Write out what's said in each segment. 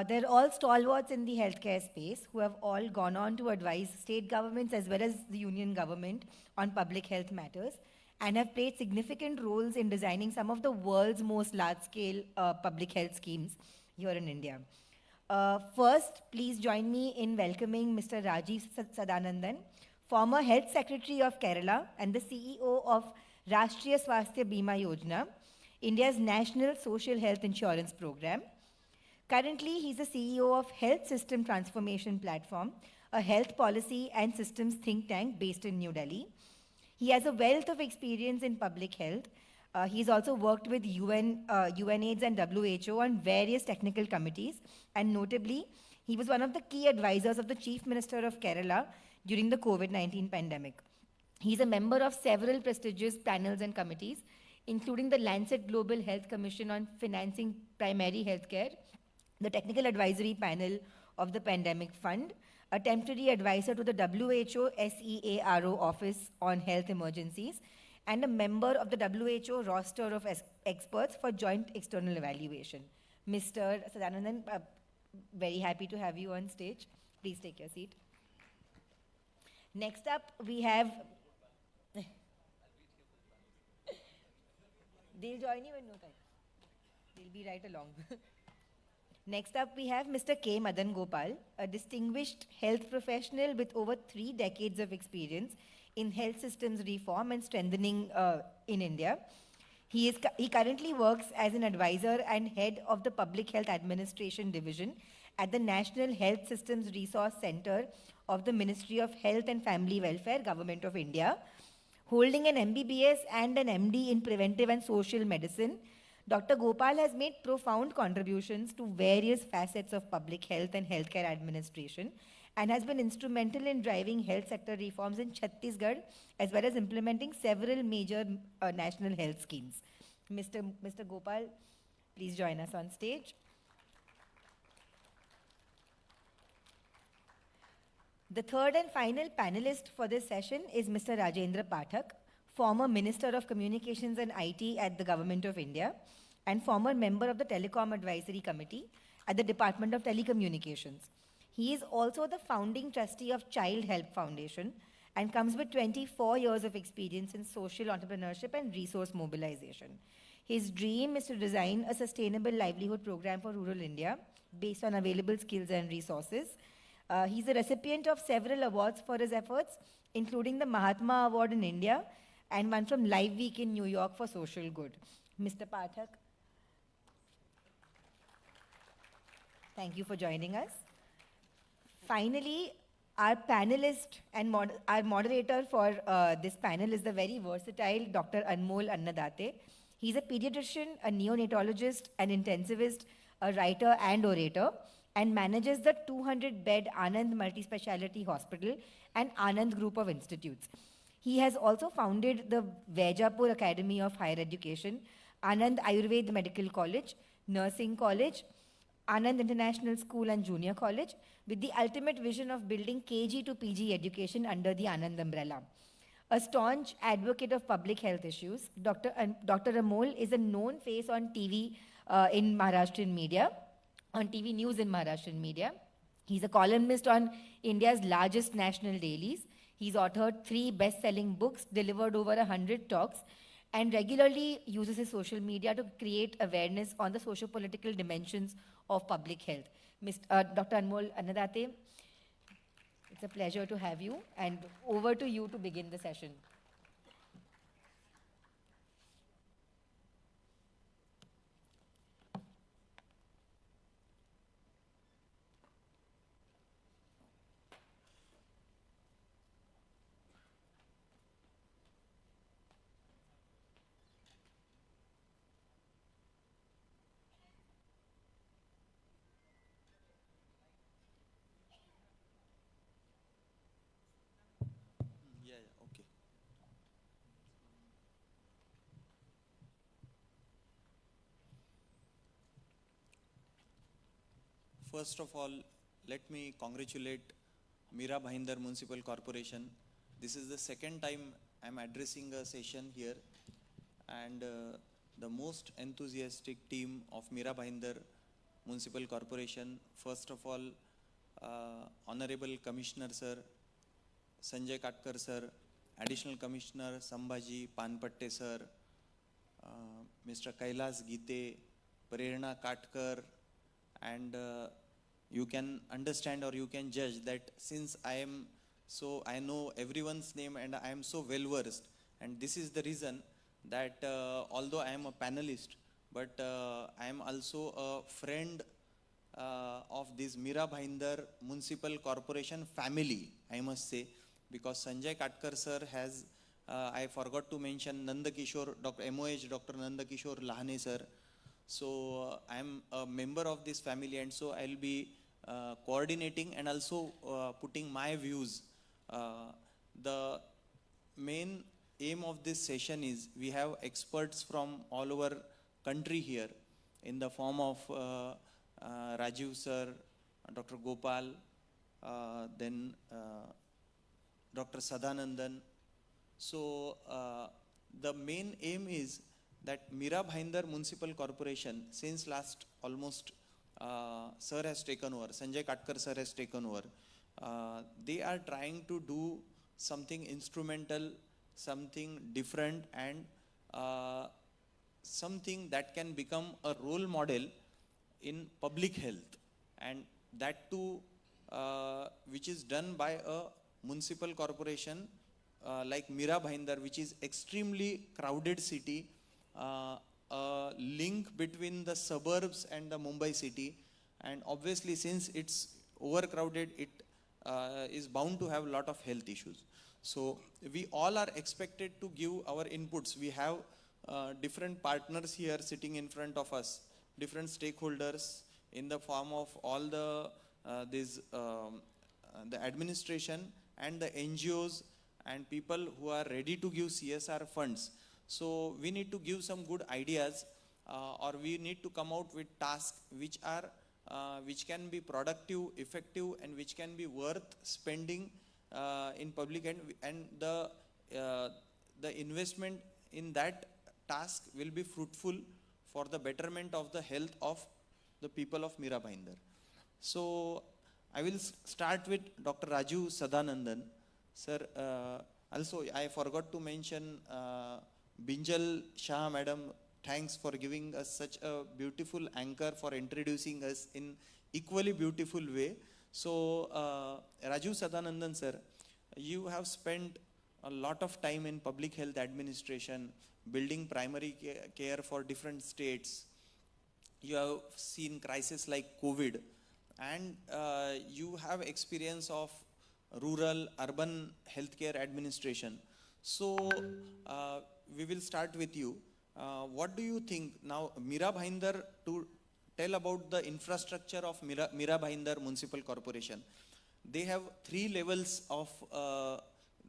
They're all stalwarts in the healthcare space who have all gone on to advise state governments as well as the union government on public health matters and have played significant roles in designing some of the world's most large-scale public health schemes here in India. First, please join me in welcoming Mr. Rajiv Sadanandan, former Health Secretary of Kerala and the CEO of Rashtriya Swasthya Bima Yojana, India's national social health insurance program. Currently, he's the CEO of Health System Transformation Platform, a health policy and systems think tank based in New Delhi. He has a wealth of experience in public health. He's also worked with UNAIDS and WHO on various technical committees, and notably, he was one of the key advisors of the Chief Minister of Kerala during the COVID-19 pandemic. He's a member of several prestigious panels and committees, including the Lancet Global Health Commission on Financing Primary Healthcare, the Technical Advisory Panel of the Pandemic Fund, a temporary advisor to the WHO SEARO Office on Health Emergencies, and a member of the WHO roster of experts for joint external evaluation. Mr. Sadanandan, very happy to have you on stage. Please take your seat. Next up, we have... They'll join you in no time. They'll be right along. Next up, we have Mr. K. Madan Gopal, a distinguished health professional with over 3 decades of experience in health systems reform and strengthening in India. He currently works as an advisor and head of the Public Health Administration Division at the National Health Systems Resource Center of the Ministry of Health and Family Welfare, Government of India. Holding an MBBS and an MD in Preventive and Social Medicine, Dr. Gopal has made profound contributions to various facets of public health and healthcare administration and has been instrumental in driving health sector reforms in Chhattisgarh as well as implementing several major national health schemes. Mr. Gopal, please join us on stage. The third and final panelist for this session is Mr. Rajendra Pathak, former Minister of Communications and IT at the Government of India and former member of the Telecom Advisory Committee at the Department of Telecommunications. He is also the founding trustee of Child Help Foundation and comes with 24 years of experience in social entrepreneurship and resource mobilization. His dream is to design a sustainable livelihood program for rural India based on available skills and resources. He's a recipient of several awards for his efforts, including the Mahatma Award in India and one from Live Week in New York for social good. Mr. Pathak, thank you for joining us. Finally, our panelist and our moderator for this panel is the very versatile Dr. Anmol Annadate. He's a pediatrician, a neonatologist, an intensivist, a writer and orator, and manages the 200-bed Anand Multi-Speciality Hospital and Anand Group of Institutes. He has also founded the Vaijapur Academy of Higher Education, Anand Ayurved Medical College, Nursing College, Anand International School and Junior College, with the ultimate vision of building KG to PG education under the Anand umbrella. A staunch advocate of public health issues, Dr. Amol is a known face on TV in Maharashtrian media, on TV news in Maharashtrian media. He's a columnist on India's largest national dailies. He's authored 3 best-selling books, delivered over 100 talks, and regularly uses his social media to create awareness on the socio-political dimensions of public health. Dr. Anmol Annadate, it's a pleasure to have you, and over to you to begin the session. Okay. First of all, let me congratulate Mira Bhayandar Municipal Corporation. This is the second time I'm addressing a session here, and the most enthusiastic team of Mira Bhayandar Municipal Corporation. First of all, Honorable Commissioner Sir, Sanjay Katkar Sir, Additional Commissioner Sambhaji Panpatte Sir, Mr. Kailas Gite, Prerna Katkar, and you can understand or you can judge that since I know everyone's name and I am so well versed, and this is the reason that although I am a panelist, but I am also a friend of this Mira Bhayandar Municipal Corporation family, I must say, because Sanjay Katkar sir has, I forgot to mention Nandakishore, MOH Dr. Nandakishore Lahane sir. So I am a member of this family, and so I'll be coordinating and also putting my views. The main aim of this session is we have experts from all over country here in the form of Rajiv sir, Dr. Gopal, then Dr. Sadanandan. So the main aim is that Mira Bhayandar Municipal Corporation, since last almost sir has taken over, Sanjay Katkar sir has taken over, they are trying to do something instrumental, something different, and something that can become a role model in public health, and that too which is done by a municipal corporation like Mira Bhayandar, which is extremely crowded city, a link between the suburbs and the Mumbai city, and obviously since it's overcrowded, it is bound to have a lot of health issues. So we all are expected to give our inputs. We have different partners here sitting in front of us, different stakeholders in the form of all the the administration and the NGOs and people who are ready to give CSR funds. So we need to give some good ideas, or we need to come out with tasks which are which can be productive, effective, and which can be worth spending in public, and the investment in that task will be fruitful for the betterment of the health of the people of Mira Bhayandar. So I will start with Dr. Raju Sadanandan. Sir, also I forgot to mention Binjal Shah Madam. Thanks for giving us such a beautiful anchor, for introducing us in equally beautiful way. So Raju Sadanandan sir, you have spent a lot of time in public health administration, building primary care for different states. You have seen crises like COVID, and you have experience of rural, urban healthcare administration. So we will start with you. What do you think now, Mira Bhayandar, to tell about the infrastructure of Mira Bhayandar Municipal Corporation? They have three levels of,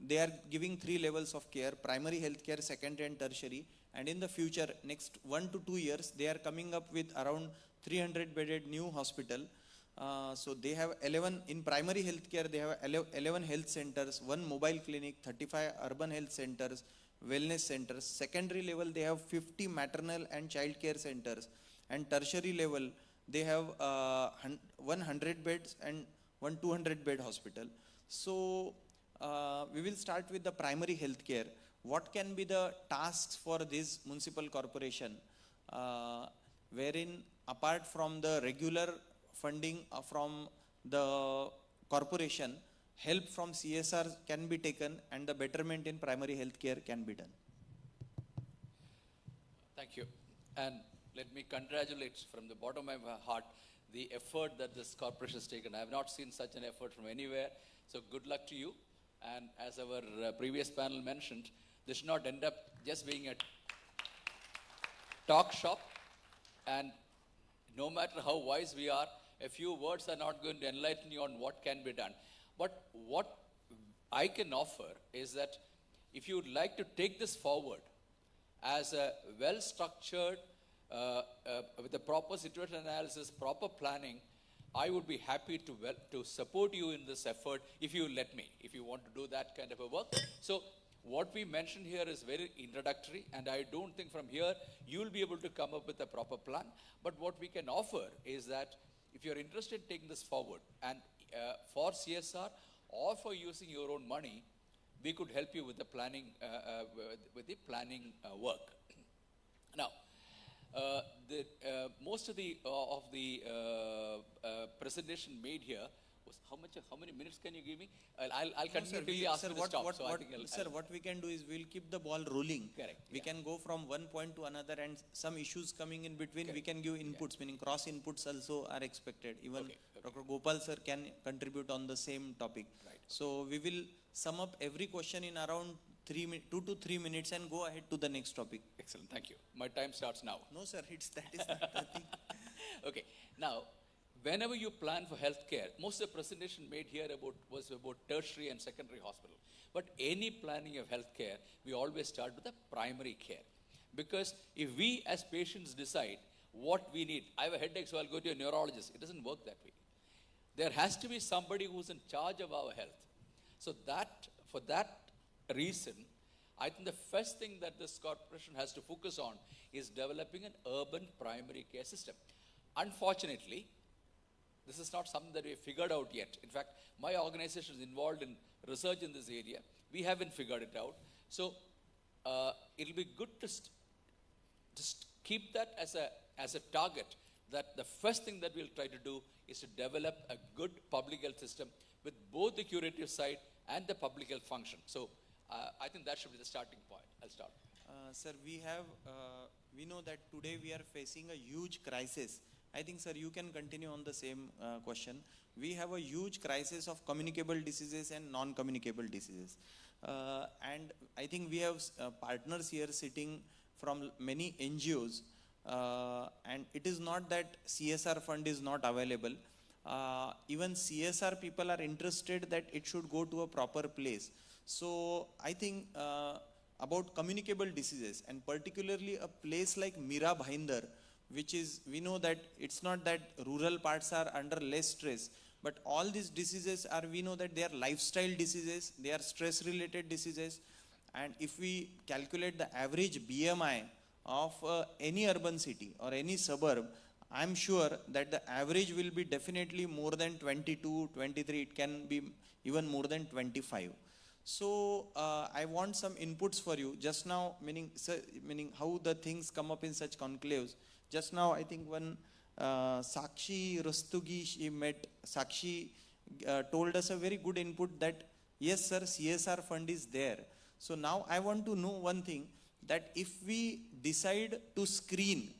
they are giving three levels of care: primary health care, secondary and tertiary. And in the future, next 1 to 2 years, they are coming up with around 300 bedded new hospital. So they have 11 in primary health care. They have 11 health centers, 1 mobile clinic, 35 urban health centers, wellness centers. Secondary level, they have 50 maternal and child care centers. And tertiary level, they have 100 beds and 200 bed hospital. So we will start with the primary health care. What can be the tasks for this municipal corporation, wherein apart from the regular funding from the corporation, help from CSR can be taken and the betterment in primary health care can be done? Thank you. And let me congratulate from the bottom of my heart the effort that this corporation has taken. I have not seen such an effort from anywhere. So good luck to you. And as our previous panel mentioned, this should not end up just being a talk shop. And no matter how wise we are, a few words are not going to enlighten you on what can be done. But what I can offer is that if you would like to take this forward as a well-structured, with a proper situation analysis, proper planning, I would be happy to support you in this effort if you let me, if you want to do that kind of a work. So what we mentioned here is very introductory, and I don't think from here you will be able to come up with a proper plan. But what we can offer is that if you're interested in taking this forward, and for CSR or for using your own money, we could help you with the planning, work. Now, most of the presentation made here was how many minutes can you give me? I'll continue till you ask me to stop. So I think what we can do is we'll keep the ball rolling. Correct, We can go from one point to another, and some issues coming in between, we can give inputs, meaning cross inputs also are expected. Even Okay, okay. Dr. Gopal sir can contribute on the same topic. Right. So we will sum up every question in around 2 to 3 minutes and go ahead to the next topic. Excellent, thank you. My time starts now. No sir, that is not the thing. Okay, now, whenever you plan for healthcare, most of the presentation made here was about tertiary and secondary hospital. But any planning of healthcare, we always start with the primary care. Because if we as patients decide what we need, I have a headache, so I'll go to a neurologist. It doesn't work that way. There has to be somebody who's in charge of our health. So for that reason, I think the first thing that this corporation has to focus on is developing an urban primary care system. Unfortunately, this is not something that we have figured out yet. In fact, my organization is involved in research in this area. We haven't figured it out. So it'll be good to just keep that as a target, that the first thing that we'll try to do is to develop a good public health system with both the curative side and the public health function. So I think that should be the starting point. I'll start. Sir, we know that today we are facing a huge crisis. I think, sir, you can continue on the same question. We have a huge crisis of communicable diseases and non-communicable diseases. And I think we have partners here sitting from many NGOs. And it is not that CSR fund is not available. Even CSR people are interested that it should go to a proper place. So I think about communicable diseases, and particularly a place like Mira Bhainder, which is, we know that it's not that rural parts are under less stress, but all these diseases are, we know that they are lifestyle diseases, they are stress related diseases. And if we calculate the average BMI of any urban city or any suburb, I'm sure that the average will be definitely more than 22, 23, it can be even more than 25. So I want some inputs for you. Just now, meaning how the things come up in such conclaves. Just now, I think when Sakshi Rastogi, she met, Sakshi told us a very good input that, yes sir, CSR fund is there. So now I want to know one thing, that if we decide to screen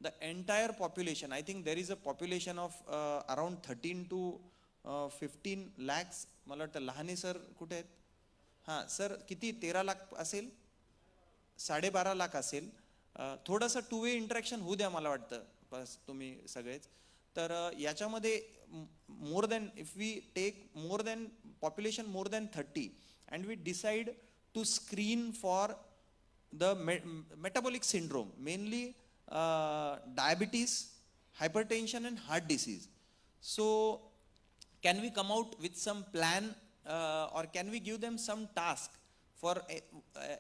the entire population, I think there is a population of around 13 to 15 lakhs. मला वाटतं लहाने sir कुठे आहेत? हां sir, किती 13 लाख असेल, 12.5 लाख असेल. थोडंसं two way interaction होऊ द्या मला वाटतं, बस तुम्ही सगळेच. तर याच्यामध्ये more than, if we take more than population more than 30 and we decide to screen for the metabolic syndrome, mainly diabetes, hypertension and heart disease. So can we come out with some plan or can we give them some task for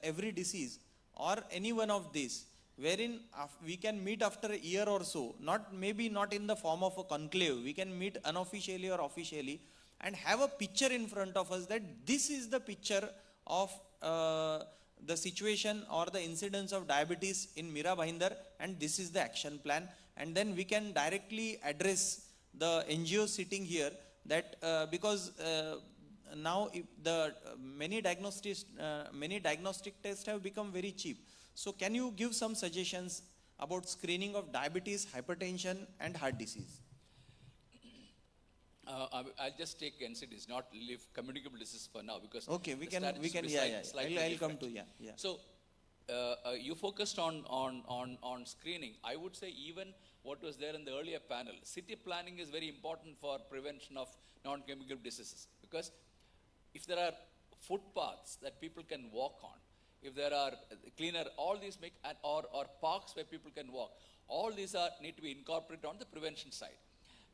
every disease or any one of these, wherein we can meet after a year or so, maybe not in the form of a conclave, we can meet unofficially or officially and have a picture in front of us that this is the picture of the situation or the incidence of diabetes in Mira Bhainder, and this is the action plan. And then we can directly address the NGO sitting here, that because now the many diagnostic tests have become very cheap. So can you give some suggestions about screening of diabetes, hypertension and heart disease? I'll just take NCDs, not leave communicable disease for now, because okay, we can, yeah. I'll come to, yeah. So you focused on screening. I would say even what was there in the earlier panel, city planning is very important for prevention of non-communicable diseases, because if there are footpaths that people can walk on, if there are cleaner, all these or parks where people can walk, all these need to be incorporated on the prevention side.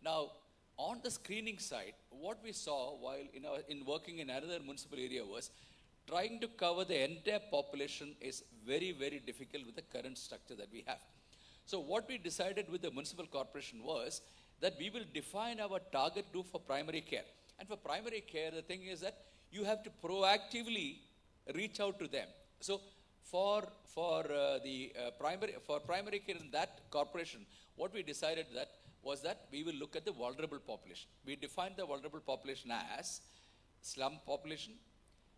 Now, On the screening side, what we saw while in working in another municipal area was trying to cover the entire population is very, very difficult with the current structure that we have. So what we decided with the municipal corporation was that we will define our target group for primary care. And for primary care, the thing is that you have to proactively reach out to them. So for primary care in that corporation, what we decided that was that we will look at the vulnerable population. We defined the vulnerable population as slum population,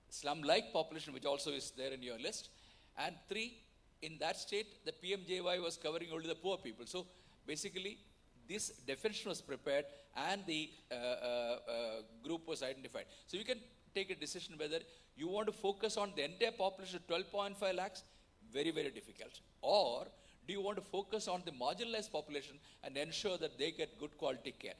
slum-like population, which also is there in your list, and 3, in that state, the PMJY was covering only the poor people. So basically, this definition was prepared and the group was identified. So you can take a decision whether you want to focus on the entire population of 12.5 lakhs, very, very difficult. Or do you want to focus on the marginalized population and ensure that they get good quality care?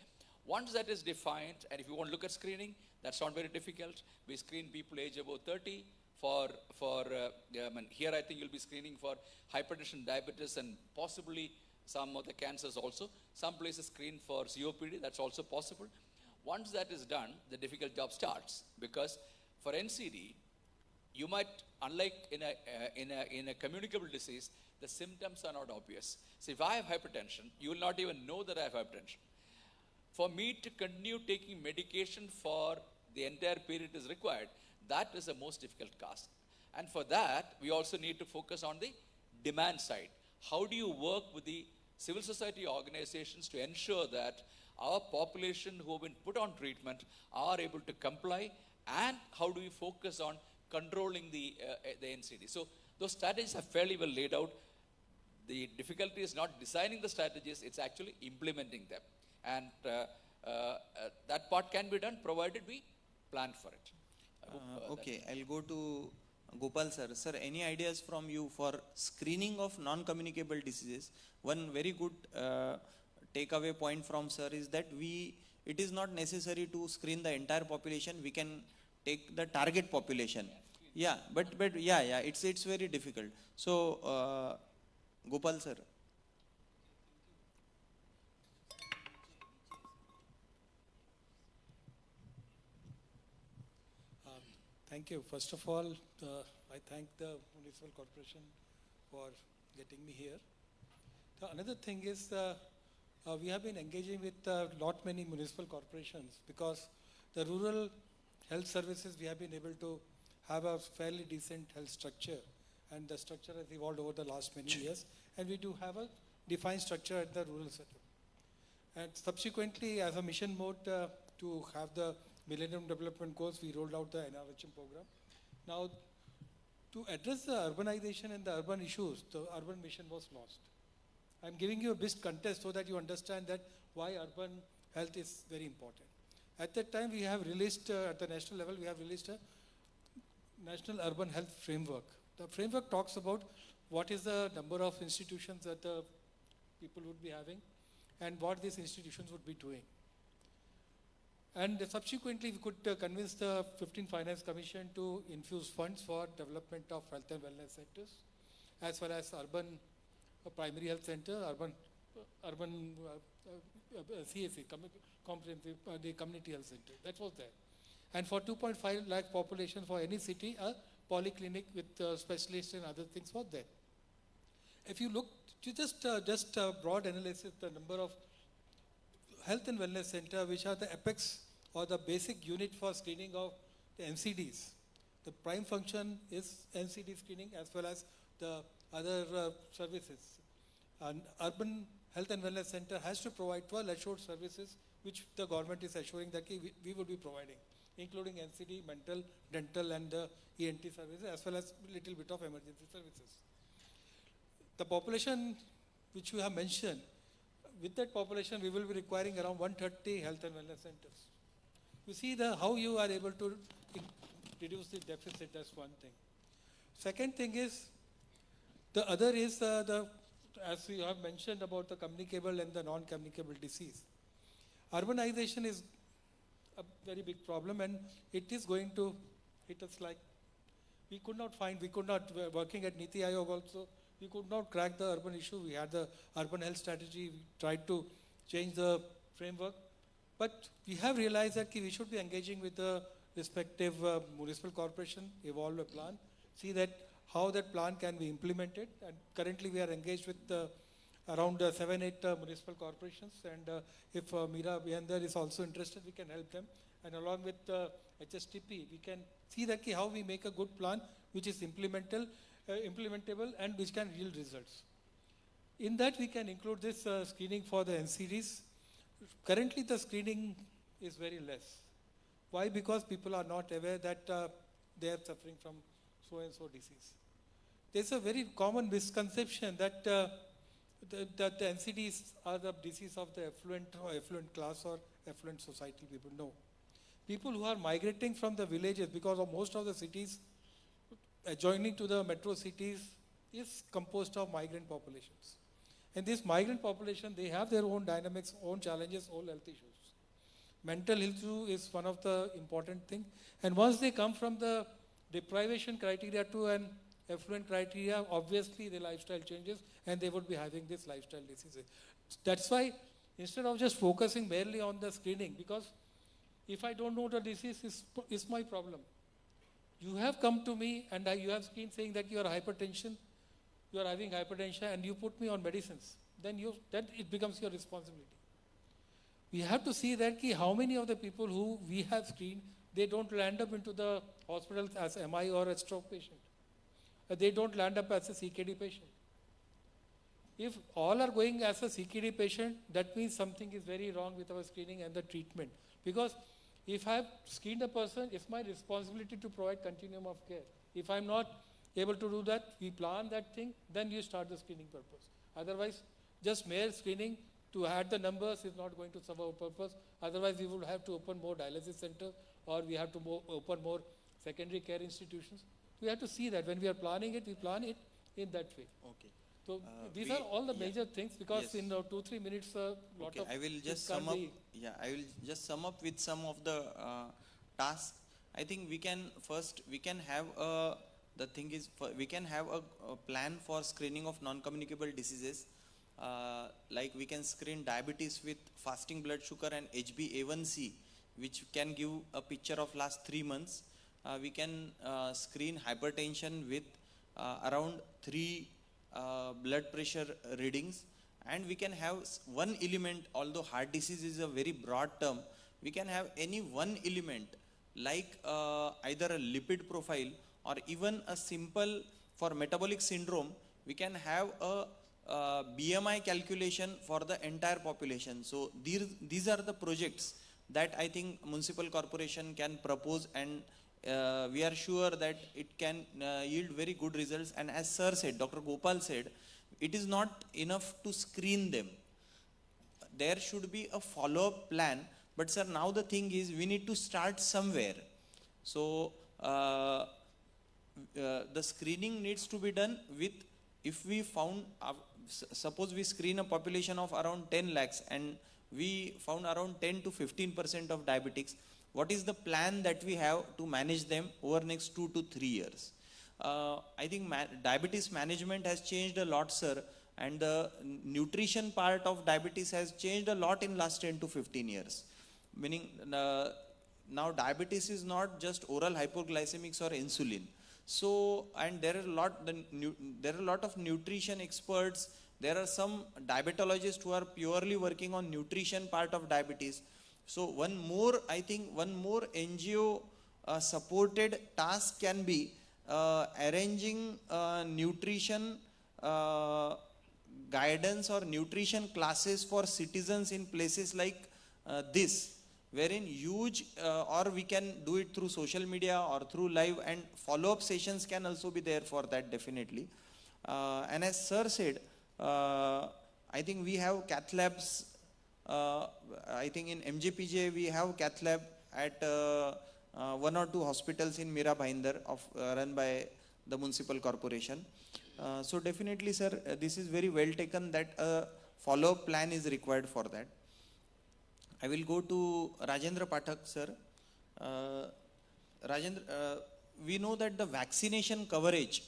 Once that is defined, and if you want to look at screening, that's not very difficult. We screen people age above 30 here I think you'll be screening for hypertension, diabetes, and possibly some of the cancers also. Some places screen for COPD, that's also possible. Once that is done, the difficult job starts, because for NCD, you might, unlike in a communicable disease, the symptoms are not obvious. So if I have hypertension, you will not even know that I have hypertension. For me to continue taking medication for the entire period is required, that is the most difficult task. And for that, we also need to focus on the demand side. How do you work with the civil society organizations to ensure that our population who have been put on treatment are able to comply, and how do we focus on controlling the NCD? So those strategies are fairly well laid out. The difficulty is not designing the strategies, it's actually implementing them. And that part can be done provided we plan for it. I hope, Okay, I'll go to Gopal sir. Sir, any ideas from you for screening of non-communicable diseases? One very good takeaway point from sir is that it is not necessary to screen the entire population. We can take the target population. Yeah, but yeah, it's very difficult. So, Gopal sir. Thank you. First of all, I thank the Municipal Corporation for getting me here. Another thing is we have been engaging with not many municipal corporations, because the rural health services, we have been able to have a fairly decent health structure, and the structure has evolved over the last many years, and we do have a defined structure at the rural setup. And subsequently, as a mission mode to have the Millennium Development Goals, we rolled out the NRHM program. Now, to address the urbanization and the urban issues, the urban mission was lost. I'm giving you a best context so that you understand that why urban health is very important. At that time, we have released, at the national level, we have released a National Urban Health Framework. The framework talks about what is the number of institutions that the people would be having and what these institutions would be doing. And subsequently, we could convince the 15 Finance Commission to infuse funds for development of health and wellness centers, as well as urban primary health center, urban CSC, comprehensive, the community health center. That was there. And for 2.5 lakh population for any city, a polyclinic with specialists and other things was there. If you look to just broad analysis, the number of health and wellness center, which are the apex or the basic unit for screening of the NCDs. The prime function is NCD screening as well as the other services. An urban health and wellness center has to provide 12 assured services, which the government is assuring that we will be providing, including NCD, mental, dental, and ENT services, as well as a little bit of emergency services. The population which you have mentioned, with that population, we will be requiring around 130 health and wellness centers. You see how you are able to reduce the deficit, that's one thing. Second thing is, the other is, as we have mentioned about the communicable and the non-communicable disease. Urbanization is a very big problem, and it is going to hit us like, working at Niti Aayog also, we could not crack the urban issue. We had the urban health strategy. We tried to change the framework. But we have realized that we should be engaging with the respective municipal corporation, evolve a plan, see that how that plan can be implemented. And currently we are engaged with around 7-8 municipal corporations. And if Meera Bihender is also interested, we can help them. And along with HSTP, we can see that how we make a good plan which is implementable and which can yield results. In that, we can include this screening for the NCDs. Currently, the screening is very less. Why? Because people are not aware that they are suffering from so-and-so disease. There's a very common misconception that the NCDs are the disease of the affluent class or affluent society people. No. People who are migrating from the villages, because of most of the cities adjoining to the metro cities is composed of migrant populations. And this migrant population, they have their own dynamics, own challenges, own health issues. Mental health too is one of the important things. And once they come from the deprivation criteria to an affluent criteria, obviously the lifestyle changes and they would be having this lifestyle diseases. That's why instead of just focusing merely on the screening, because if I don't know the disease, is my problem. You have come to me and you have been saying that you are you are having hypertension and you put me on medicines, then it becomes your responsibility. We have to see that how many of the people who we have screened, they don't land up into the hospitals as MI or a stroke patient. They don't land up as a CKD patient. If all are going as a CKD patient, that means something is very wrong with our screening and the treatment. Because if I have screened a person, it's my responsibility to provide continuum of care. If I'm not able to do that, we plan that thing, then you start the screening purpose. Otherwise, just mere screening to add the numbers is not going to serve our purpose. Otherwise, we would have to open more dialysis centers or we have to open more secondary care institutions. We have to see that when we are planning it, we plan it in that way. Okay. So these are all the major things because in 2-3 minutes, lot of I will just sum up. Yeah, I will just sum up with some of the tasks. I think we can have we can have a plan for screening of non-communicable diseases. Like we can screen diabetes with fasting blood sugar and HbA1c, which can give a picture of last 3 months. We can screen hypertension with around 3 blood pressure readings, and we can have one element, although heart disease is a very broad term, we can have any one element like either a lipid profile or even a simple for metabolic syndrome, we can have a BMI calculation for the entire population. So these are the projects that I think municipal corporation can propose, and we are sure that it can yield very good results. And as sir said, Dr. Gopal said, it is not enough to screen them. There should be a follow-up plan. But sir, now the thing is we need to start somewhere. So the screening needs to be done with, if we found, suppose we screen a population of around 10 lakhs and we found around 10 to 15% of diabetics, what is the plan that we have to manage them over next 2 to 3 years? I think diabetes management has changed a lot, sir, and the nutrition part of diabetes has changed a lot in last 10 to 15 years. Meaning now diabetes is not just oral hypoglycemics or insulin. So, and there are a lot of nutrition experts. There are some diabetologists who are purely working on nutrition part of diabetes. So one more NGO supported task can be arranging nutrition guidance or nutrition classes for citizens in places like this, wherein huge or we can do it through social media or through live, and follow-up sessions can also be there for that, definitely. And as sir said, I think we have cath labs. I think in MJPJ we have cath lab at 1 or 2 hospitals in Meera Bhayandar run by the municipal corporation. So definitely, sir, this is very well taken that a follow-up plan is required for that. I will go to Rajendra Pathak, sir. Rajendra, we know that the vaccination coverage,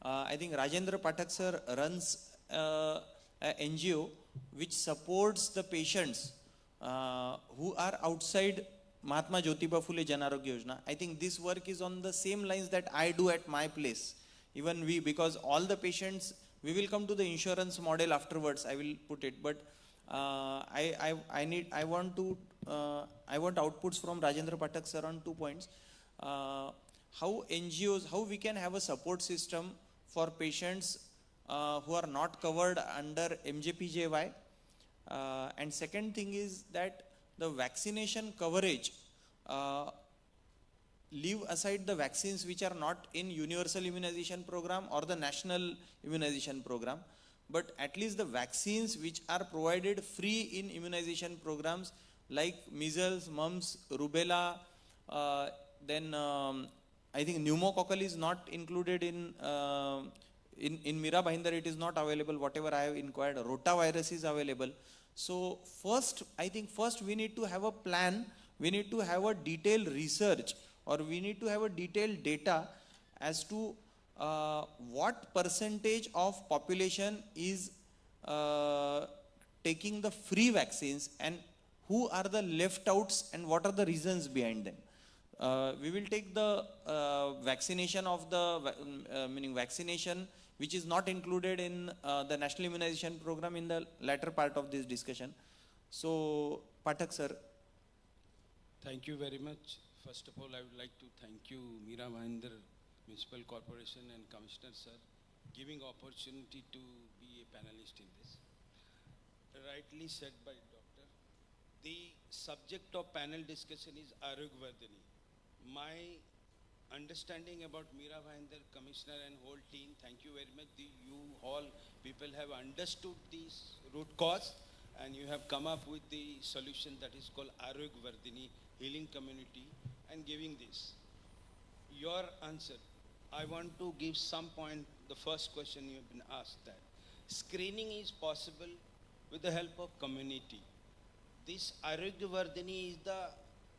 I think Rajendra Pathak, sir, runs a NGO which supports the patients who are outside Mahatma Jyotiba Phule Jan Arogya Yojana. I think this work is on the same lines that I do at my place. Even we, because all the patients, we will come to the insurance model afterwards, I will put it, but I want outputs from Rajendra Pathak sir on 2 points. How NGOs, how we can have a support system for patients who are not covered under MJPJY. And second thing is that the vaccination coverage, leave aside the vaccines which are not in universal immunization program or the national immunization program, but at least the vaccines which are provided free in immunization programs like measles, mumps, rubella, then I think pneumococcal is not included in Mira Bhayandar, it is not available, whatever I have inquired. Rotavirus is available. So first, I think first we need to have a plan, we need to have a detailed research, or we need to have a detailed data as to what percentage of population is taking the free vaccines and who are the left outs and what are the reasons behind them. We will take the vaccination of the, meaning vaccination which is not included in the national immunization program in the latter part of this discussion. So, Pathak sir. Thank you very much. First of all, I would like to thank you, Mira Bhayandar Municipal Corporation and Commissioner sir, giving opportunity to be a panelist in this. Rightly said by Doctor, the subject of panel discussion is Arogya Vardhani. My understanding about Mira Bhayandar Commissioner and whole team, thank you very much. You all people have understood this root cause and you have come up with the solution that is called Arogya Vardhani, healing community, and giving this. Your answer, I want to give some point, the first question you have been asked, that screening is possible with the help of community. This Arogya Vardhani is the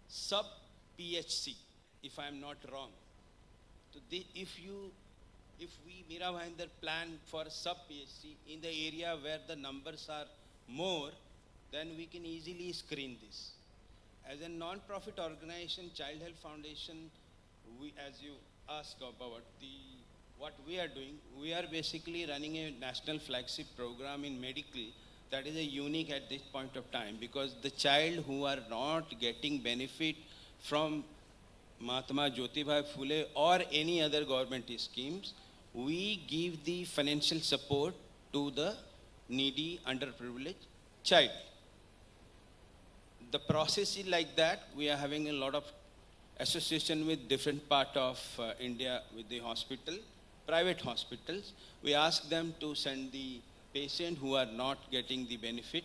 sub-PHC, if I am not wrong. So if we Mira Bhayandar plan for sub-PHC in the area where the numbers are more, then we can easily screen this. As a non-profit organization, Child Health Foundation, we, as you asked about what we are doing, we are basically running a national flagship program in medical that is a unique at this point of time, because the child who are not getting benefit from Mahatma Jyotiba Phule or any other government schemes, we give the financial support to the needy, underprivileged child. The process is like that. We are having a lot of association with different part of India with the hospital, private hospitals. We ask them to send the patient who are not getting the benefit.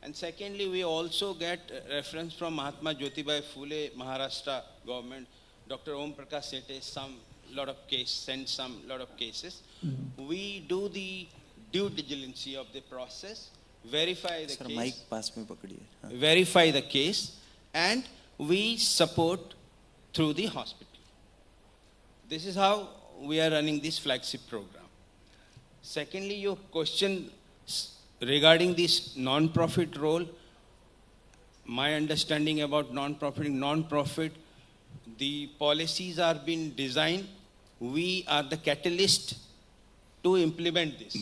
And secondly, we also get reference from Mahatma Jyotiba Phule, Maharashtra government. Dr. Om Prakash Sete sent some lot of cases. We do the due diligence of the process, verify the Sir, case. mic pass me pakadiye. Verify the case, and we support through the hospital. This is how we are running this flagship program. Secondly, your question regarding this non-profit role, my understanding about non-profit, the policies are being designed. We are the catalyst to implement this.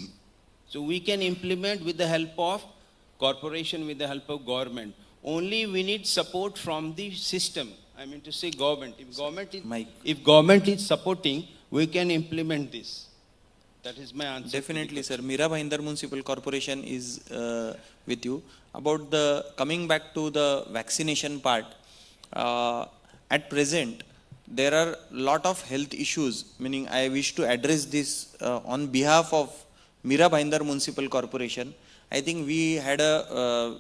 So we can implement with the help of corporation, with the help of government. Only we need support from the system. I mean to say government. If government is supporting, we can implement this. That is my answer. Definitely, sir. Mira Bhayandar Municipal Corporation is with you. About the coming back to the vaccination part, at present, there are lot of health issues, meaning I wish to address this on behalf of Mira Bhayandar Municipal Corporation. I think we had a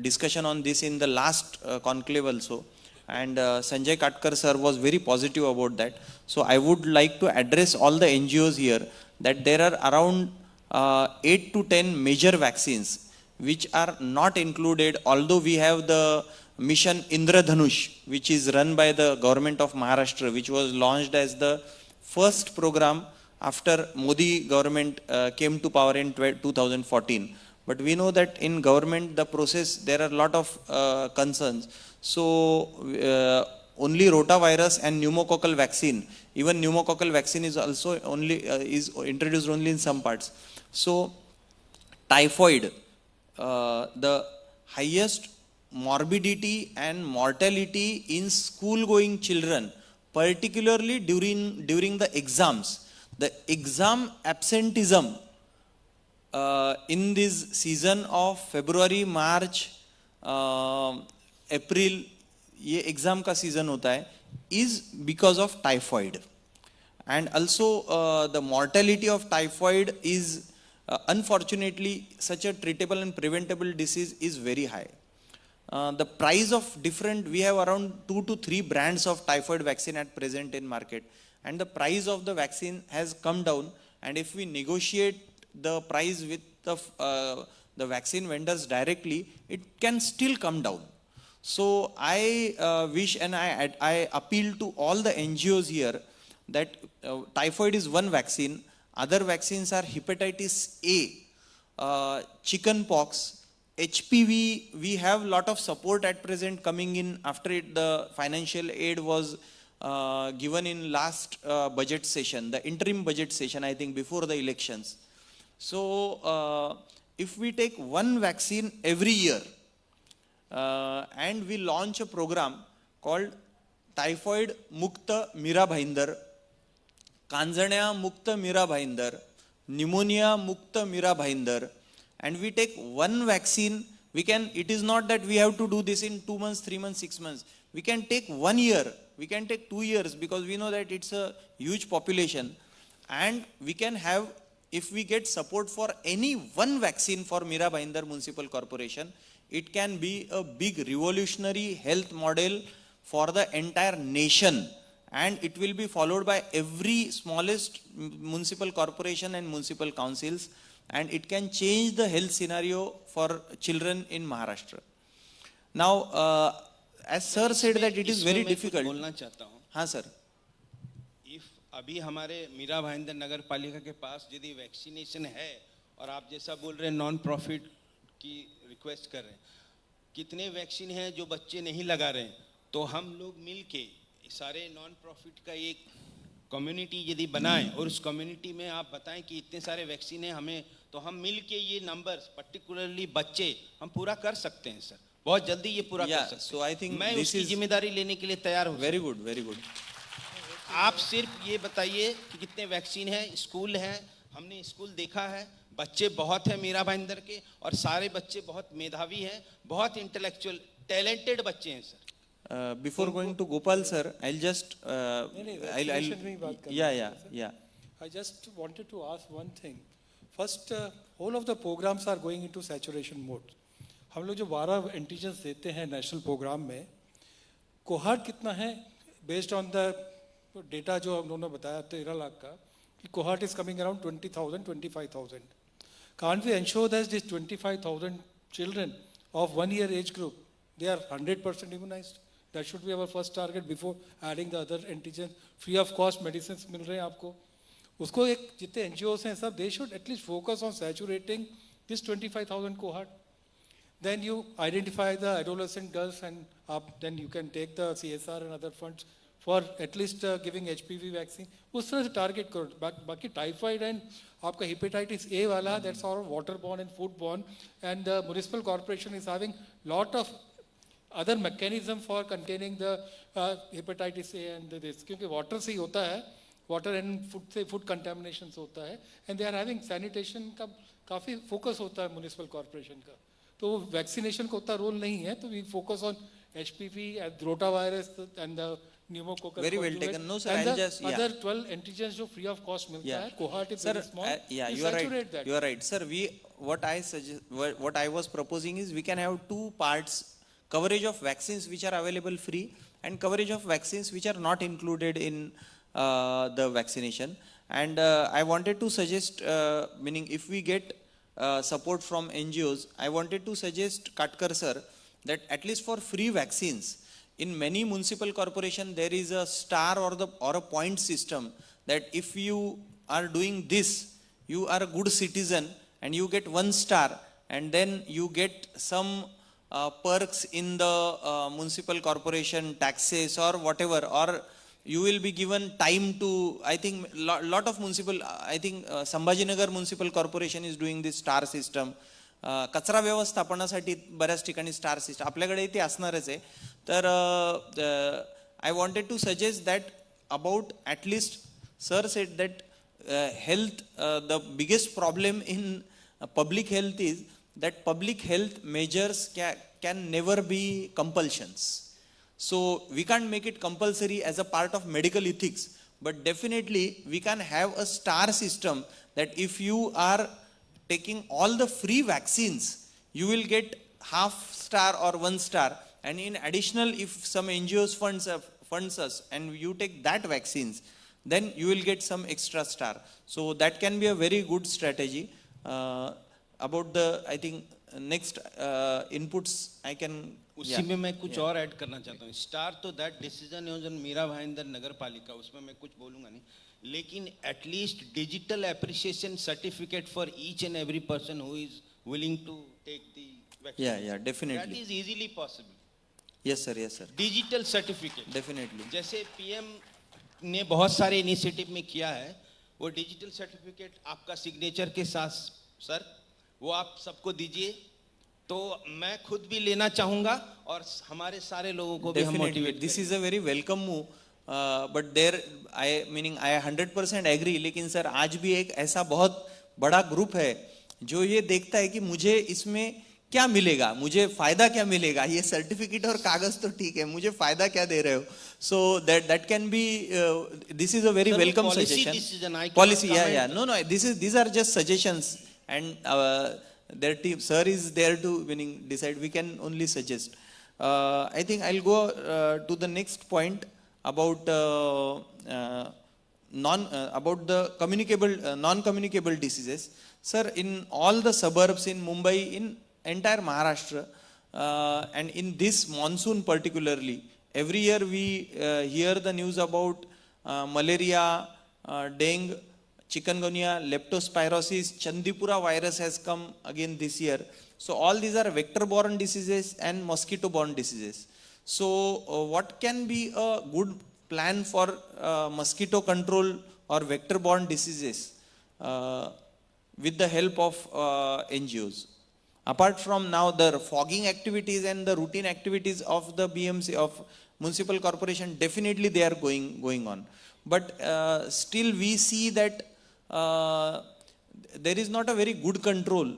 discussion on this in the last conclave also, and Sanjay Katkar sir was very positive about that. So I would like to address all the NGOs here that there are around 8 to 10 major vaccines which are not included, although we have the mission Indradhanush, which is run by the government of Maharashtra, which was launched as the first program after Modi government came to power in 2014. But we know that in government, the process, there are a lot of concerns. So only rotavirus and pneumococcal vaccine, even pneumococcal vaccine is also only is introduced only in some parts. So typhoid, the highest morbidity and mortality in school going children, particularly during the exams. The exam absenteeism in this season of February, March, April, ये exam का season होता है, is because of typhoid. And also the mortality of typhoid is unfortunately such a treatable and preventable disease is very high. The price of different, we have around 2 to 3 brands of typhoid vaccine at present in market, and the price of the vaccine has come down, and if we negotiate the price with the vaccine vendors directly, it can still come down. So I wish and I appeal to all the NGOs here that typhoid is one vaccine, other vaccines are hepatitis A, chicken pox, HPV. We have lot of support at present coming in after it, the financial aid was given in last budget session, the interim budget session, I think before the elections. So if we take one vaccine every year and we launch a program called Typhoid Mukta Mira Bhainder, Kanjanya Mukta Mira Bhainder, Pneumonia Mukta Mira Bhainder, and we take one vaccine, we can, it is not that we have to do this in 2 months, 3 months, 6 months. We can take 1 year, we can take 2 years, because we know that it's a huge population, and we can have, if we get support for any one vaccine for Mira Bhainder Municipal Corporation, it can be a big revolutionary health model for the entire nation, and it will be followed by every smallest municipal corporation and municipal councils, and it can change the health scenario for children in Maharashtra. Now, as sir said that it is very difficult. बोलना चाहता हूँ. हाँ sir. If अभी हमारे मीरा भाईंदर नगर पालिका के पास यदि vaccination है और आप जैसा बोल रहे हैं नॉन प्रॉफिट की रिक्वेस्ट कर रहे हैं, कितने वैक्सीन हैं जो बच्चे नहीं लगा रहे हैं, तो हम लोग मिल के सारे नॉन प्रॉफिट का एक कम्युनिटी यदि बनाएं और उस कम्युनिटी में आप बताएं कि इतने सारे वैक्सीन हैं हमें, तो हम मिल के ये नंबर्स पर्टिकुलरली बच्चे हम पूरा कर सकते हैं सर, बहुत जल्दी ये पूरा कर सकते हैं. So I think मैं this उसकी is जिम्मेदारी लेने के लिए तैयार हूँ. very good, very good. आप सिर्फ ये बताइए कि कितने वैक्सीन हैं, स्कूल हैं, हमने स्कूल देखा है, बच्चे बहुत हैं मीरा भाईंदर के, और सारे बच्चे बहुत मेधावी हैं, बहुत इंटेलेक्चुअल टैलेंटेड बच्चे हैं sir. Before going to Gopal sir, I'll just vaccination में ही बात करना yeah. I just wanted to ask one thing. First, whole of the programs are going into saturation mode. हम लोग जो 12 एंटीजन्स देते हैं नेशनल प्रोग्राम में, कोहार्ट कितना है बेस्ड ऑन द डेटा जो उन्होंने बताया 13 लाख का, कि cohort is coming around 20,000, 25,000. Can't we ensure that this 25,000 children of 1 year age group, they are 100% immunized? That should be our first target before adding the other antigens. Free of cost medicines मिल रहे हैं आपको. उसको एक जितने NGOs हैं सब, they should at least focus on saturating this 25,000 cohort. Then you identify the adolescent girls, and then you can take the CSR and other funds for at least giving HPV vaccine. उस तरह से target करो. बाकी typhoid and आपका hepatitis A वाला, that's all waterborne and foodborne, and the municipal corporation is having lot of other mechanism for containing the hepatitis A and this, क्योंकि water से ही होता है, water and food से food contaminations होता है, and they are having sanitation का काफ़ी focus होता है municipal corporation का. तो vaccination का उतना role नहीं है, तो we focus on HPV and rotavirus and the pneumococcal Very well conjugate, taken. No, sir, and I'll the just- yeah. other 12 antigens जो free of cost मिलता है, cohort is Sir, very small, yeah, we you are saturate right. that. You are right, sir. What I suggest, what I was proposing is we can have 2 parts: coverage of vaccines which are available free, and coverage of vaccines which are not included in the vaccination. And I wanted to suggest, meaning if we get support from NGOs, I wanted to suggest Katkar sir that at least for free vaccines, in many municipal corporation there is a star or a point system, that if you are doing this, you are a good citizen and you get 1 star, and then you get some perks in the municipal corporation taxes or whatever, or you will be given time to, I think lot of municipal, I think Sambhajinagar municipal corporation is doing this star system. कचरा व्यवस्थापनासाठी बऱ्याच ठिकाणी star system आपल्याकडे ते असणारच आहे. तर I wanted to suggest that about at least sir said that health, the biggest problem in public health is that public health measures can never be compulsions. So we can't make it compulsory as a part of medical ethics, but definitely we can have a star system that if you are taking all the free vaccines, you will get half star or 1 star, and in additional, if some NGOs funds us and you take that vaccines, then you will get some extra star. So that can be a very good strategy. About the, I think, next inputs I can. उसी में मैं कुछ और add करना चाहता हूँ. Star तो that decision है मीरा भाईंदर नगर पालिका, उसमें मैं कुछ बोलूंगा नहीं, लेकिन at least digital appreciation certificate for each and every person who is willing to take the vaccine. Yeah, definitely. That is easily possible. Yes, sir. Digital certificate Definitely. जैसे पीएम ने बहुत सारे इनिशिएटिव में किया है, वो डिजिटल सर्टिफिकेट आपका signature के साथ सर वो आप सबको दीजिए, तो मैं खुद भी लेना चाहूंगा और हमारे सारे लोगों को भी हम Definitely. Motivate This is a very welcome move. But there, I 100% agree. लेकिन सर आज भी एक ऐसा बहुत बड़ा ग्रुप है जो ये देखता है कि मुझे इसमें क्या मिलेगा, मुझे फायदा क्या मिलेगा, ये सर्टिफिकेट और कागज तो ठीक है, मुझे फायदा क्या दे रहे हो. So that can be, this is a very Sir, welcome policy suggestion. decision, I cannot Policy, yeah. comment. No, these are just suggestions, and their team, sir is there to decide. We can only suggest. I think I'll go to the next point about about the non-communicable diseases. Sir, in all the suburbs in Mumbai, in entire Maharashtra, and in this monsoon particularly, every year we hear the news about malaria, dengue, chikungunya, leptospirosis, Chandipura virus has come again this year. So all these are vector-borne diseases and mosquito-borne diseases. So what can be a good plan for mosquito control or vector-borne diseases with the help of NGOs? Apart from now the fogging activities and the routine activities of the BMC, of municipal corporation, definitely they are going on. But still we see that there is not a very good control.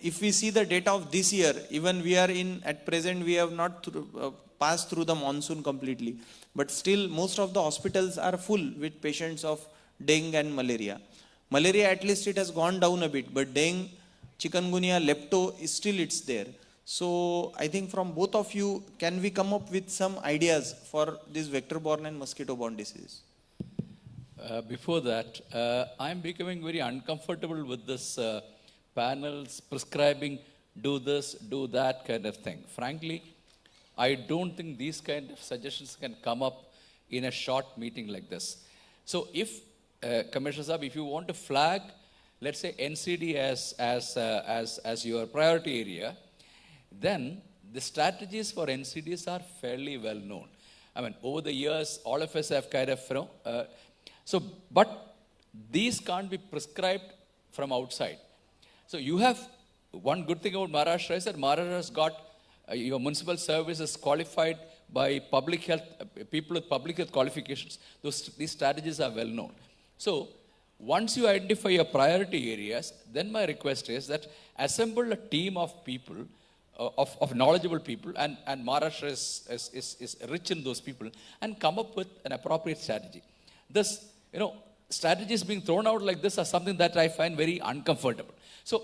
If we see the data of this year, even we are at present, we have not passed through the monsoon completely. But still most of the hospitals are full with patients of dengue and malaria. Malaria, at least it has gone down a bit, but dengue, chikungunya, lepto, it's there. So I think from both of you, can we come up with some ideas for these vector-borne and mosquito-borne diseases? Before that, I'm becoming very uncomfortable with this panels prescribing do this, do that kind of thing. Frankly, I don't think these kind of suggestions can come up in a short meeting like this. So if, Commissioner Saab, if you want to flag, let's say NCD as your priority area, then the strategies for NCDs are fairly well known. I mean, over the years, all of us have kind of, but these can't be prescribed from outside. So you have, one good thing about Maharashtra is that Maharashtra has got your municipal services qualified by public health, people with public health qualifications. These strategies are well known. So once you identify your priority areas, then my request is that assemble a team of people, of knowledgeable people, and Maharashtra is rich in those people, and come up with an appropriate strategy. This, strategies being thrown out like this are something that I find very uncomfortable. So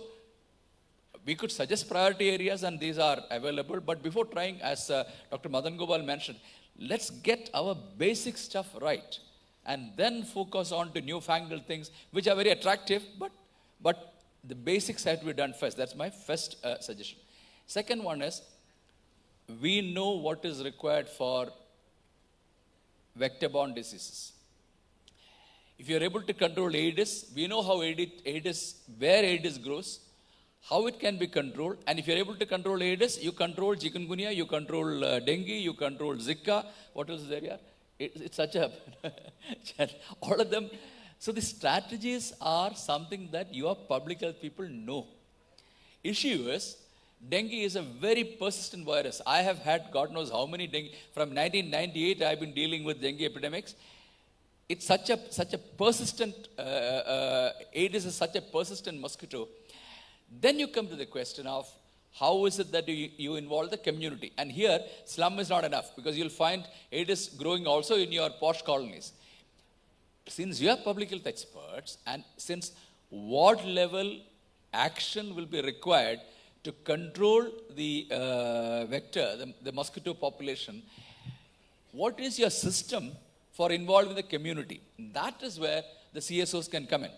we could suggest priority areas and these are available, but before trying, as Dr. Madan Gopal mentioned, let's get our basic stuff right and then focus on to newfangled things which are very attractive, but the basics have to be done first. That's my first suggestion. Second one is, we know what is required for vector-borne diseases. If you're able to control Aedes, we know how Aedes, where Aedes grows, how it can be controlled. And if you're able to control Aedes, you control chikungunya, you control dengue, you control Zika. What else is there here? It's such a, all of them. So the strategies are something that your public health people know. Issue is, dengue is a very persistent virus. I have had God knows how many dengue. From 1998, I've been dealing with dengue epidemics. It's such a persistent, Aedes is such a persistent mosquito. Then you come to the question of how is it that you involve the community? And here, slum is not enough because you'll find Aedes growing also in your posh colonies. Since you are public health experts and since what level action will be required to control the vector, the mosquito population, what is your system for involving the community? That is where the CSOs can come in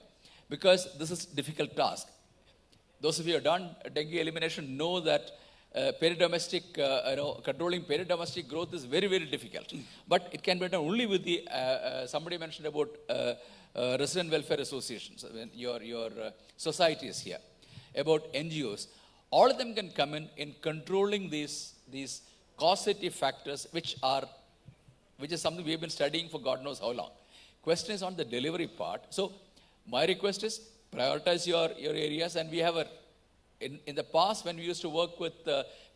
because this is a difficult task. Those of you who have done dengue elimination know that controlling peridomestic growth is very, very difficult. But it can be done only with the, somebody mentioned about resident welfare associations, your societies here, about NGOs. All of them can come in controlling these causative factors, which is something we have been studying for God knows how long. Question is on the delivery part. So my request is prioritize your areas, and we have in the past when we used to work with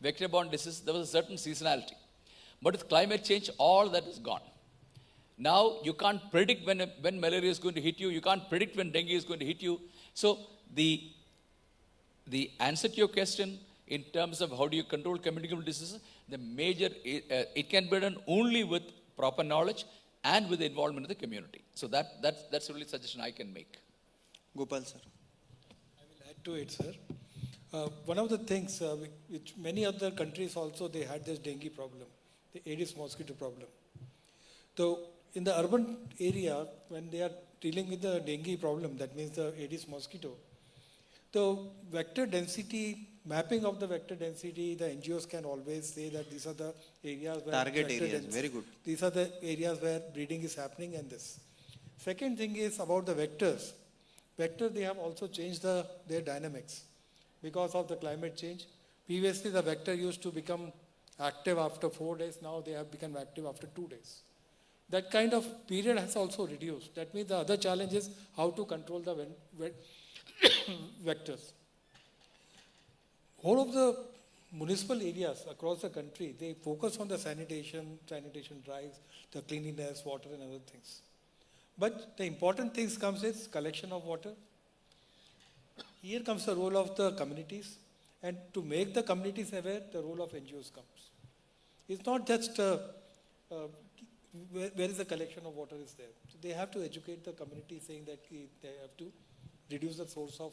vector-borne disease, there was a certain seasonality. But with climate change, all that is gone. Now you can't predict when malaria is going to hit you. You can't predict when dengue is going to hit you. So the answer to your question in terms of how do you control communicable diseases, the major, it can be done only with proper knowledge and with the involvement of the community. So that's the only suggestion I can make. Gopal sir. I will add to it, sir. One of the things which many other countries also, they had this dengue problem, the Aedes mosquito problem. So in the urban area, when they are dealing with the dengue problem, that means the Aedes mosquito, the vector density, mapping of the vector density, the NGOs can always say that these are the areas where Target areas, very good. These are the areas where breeding is happening and this. Second thing is about the vectors. Vectors, they have also changed their dynamics because of the climate change. Previously, the vector used to become active after 4 days. Now they have become active after 2 days. That kind of period has also reduced. That means the other challenge is how to control the vectors. All of the municipal areas across the country, they focus on the sanitation drives, the cleanliness, water and other things. But the important things comes is collection of water. Here comes the role of the communities, and to make the communities aware, the role of NGOs comes. It's not just where is the collection of water is there. So they have to educate the community saying that they have to reduce the source of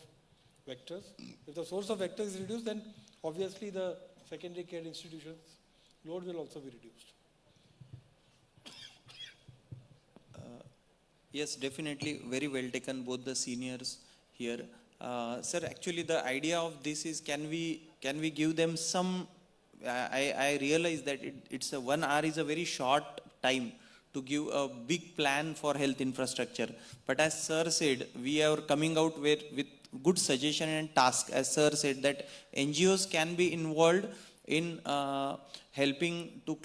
vectors. If the source of vectors is reduced, then obviously the secondary care institutions load will also be reduced. Yes, definitely, very well taken, both the seniors here. Sir, actually the idea of this is, can we give them some, I realize that it's a 1 hour is a very short time to give a big plan for health infrastructure. But as sir said, we are coming out with good suggestion and task. As sir said, that NGOs can be involved in helping to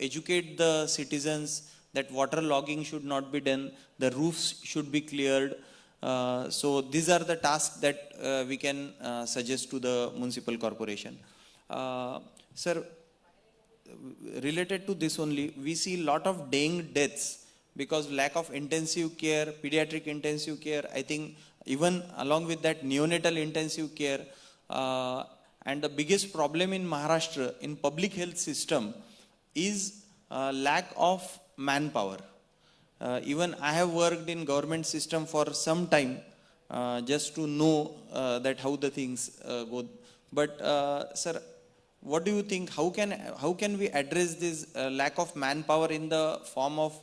educate the citizens that water logging should not be done, the roofs should be cleared. So these are the tasks that we can suggest to the municipal corporation. Sir, related to this only, we see lot of dengue deaths because lack of intensive care, pediatric intensive care, I think even along with that neonatal intensive care. And the biggest problem in Maharashtra in public health system is lack of manpower. Even I have worked in government system for some time just to know that how the things go. But sir, what do you think? How can we address this lack of manpower in the form of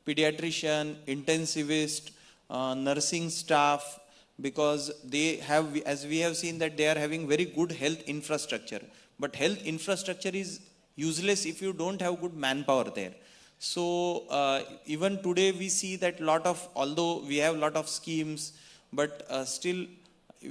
pediatrician, intensivist, nursing staff? Because they have, as we have seen, that they are having very good health infrastructure. But health infrastructure is useless if you don't have good manpower there. So even today we see that although we have lot of schemes, but still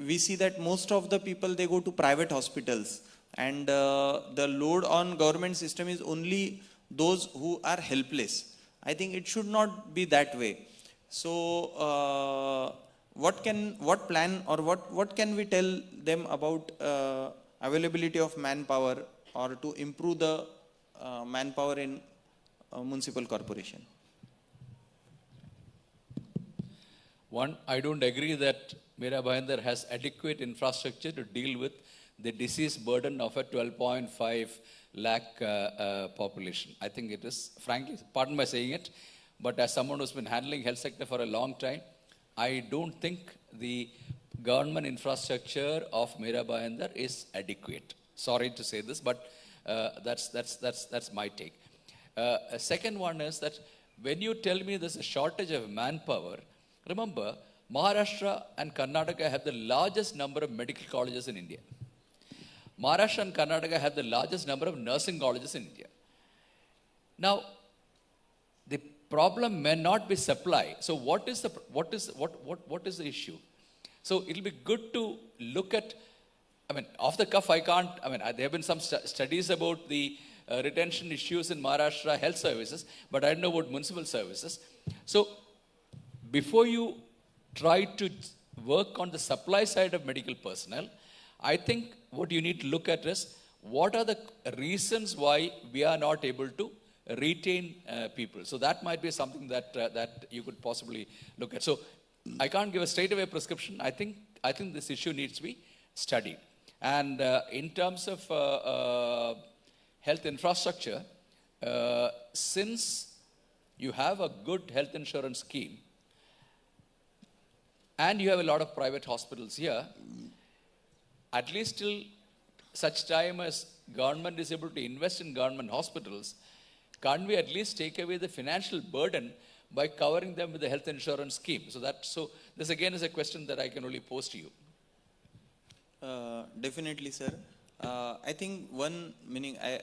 we see that most of the people, they go to private hospitals, and the load on government system is only those who are helpless. I think it should not be that way. So what plan or what can we tell them about availability of manpower, or to improve the manpower in municipal corporation? One, I don't agree that Mira Bhayandar has adequate infrastructure to deal with the disease burden of a 12.5 lakh population. I think it is, frankly, pardon my saying it, but as someone who's been handling health sector for a long time, I don't think the government infrastructure of Mira Bhayandar is adequate. Sorry to say this, but that's my take. A second one is that when you tell me there's a shortage of manpower, remember, Maharashtra and Karnataka have the largest number of medical colleges in India. Maharashtra and Karnataka have the largest number of nursing colleges in India. Now, the problem may not be supply. So what is the issue? So it'll be good to look at, I mean, off the cuff, there have been some studies about the retention issues in Maharashtra health services, but I don't know about municipal services. So before you try to work on the supply side of medical personnel, I think what you need to look at is what are the reasons why we are not able to retain people. So that might be something that you could possibly look at. So I can't give a straightaway prescription. I think this issue needs to be studied. And in terms of health infrastructure, since you have a good health insurance scheme and you have a lot of private hospitals here, at least till such time as government is able to invest in government hospitals, can't we at least take away the financial burden by covering them with the health insurance scheme? So this again is a question that I can only pose to you. Definitely, sir. I think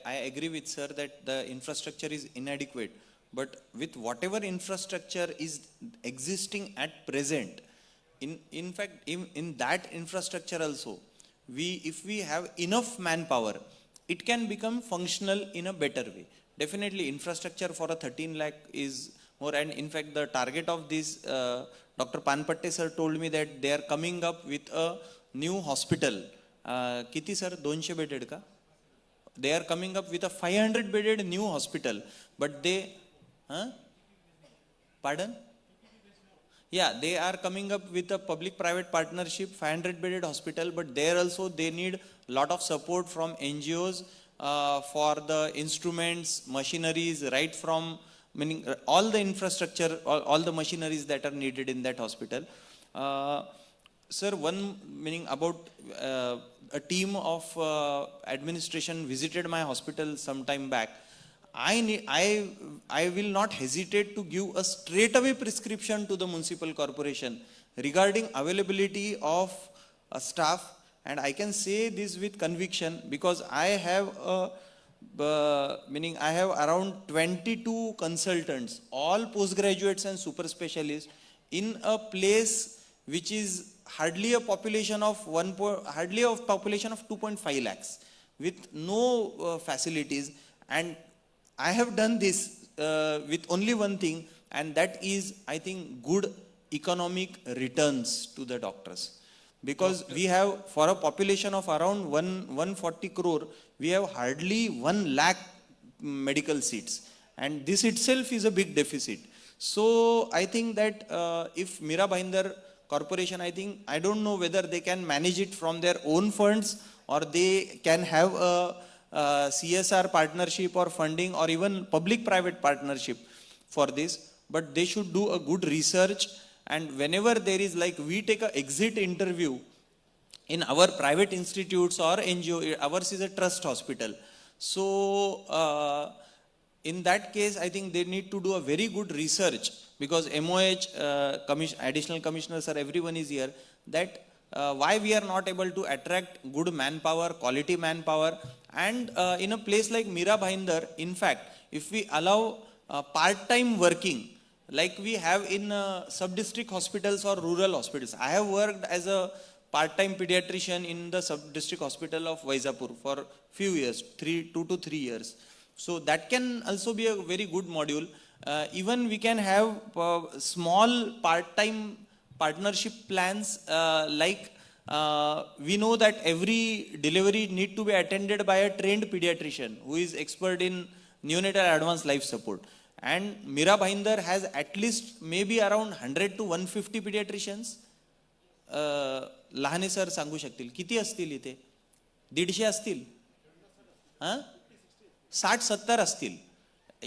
I agree with sir that the infrastructure is inadequate. But with whatever infrastructure is existing at present, in fact, in that infrastructure also, if we have enough manpower, it can become functional in a better way. Definitely, infrastructure for a 13 lakh is more, and in fact, the target of this, Dr. Panpatte sir told me that they are coming up with a new hospital. Kiti sir, 200 bedded ka? They are coming up with a 500 bedded new hospital, but they, pardon? Yeah, they are coming up with a public-private partnership, 500 bedded hospital, but there also they need a lot of support from NGOs for the instruments, machineries, right from, all the infrastructure, all the machineries that are needed in that hospital. Sir, about a team of administration visited my hospital some time back. I will not hesitate to give a straightaway prescription to the municipal corporation regarding availability of staff, and I can say this with conviction because I have I have around 22 consultants, all postgraduates and super specialists, in a place which is hardly a population of 2.5 lakhs with no facilities, and I have done this with only one thing, and that is, I think, good economic returns to the doctors. Because we have, for a population of around 140 crore, we have hardly 1 lakh medical seats. And this itself is a big deficit. So I think that if Mira Bhayandar Corporation, I don't know whether they can manage it from their own funds, or they can have a CSR partnership or funding, or even public-private partnership for this, but they should do a good research. And whenever there is, like, we take an exit interview in our private institutes or NGO, ours is a trust hospital. So in that case, I think they need to do a very good research, because MOH, additional commissioners, or everyone is here, that why we are not able to attract good manpower, quality manpower. And in a place like Mira Bhayandar, in fact, if we allow part-time working, like we have in sub-district hospitals or rural hospitals. I have worked as a part-time pediatrician in the sub-district hospital of Vaizapur for few years, 2 to 3 years. So that can also be a very good module. Even we can have small part-time partnership plans like we know that every delivery need to be attended by a trained pediatrician who is expert in neonatal advanced life support. And Mira Bhainder has at least maybe around 100 to 150 pediatricians. Lahane sir सांगू शकतील किती असतील इथे 150 असतील 60-70 असतील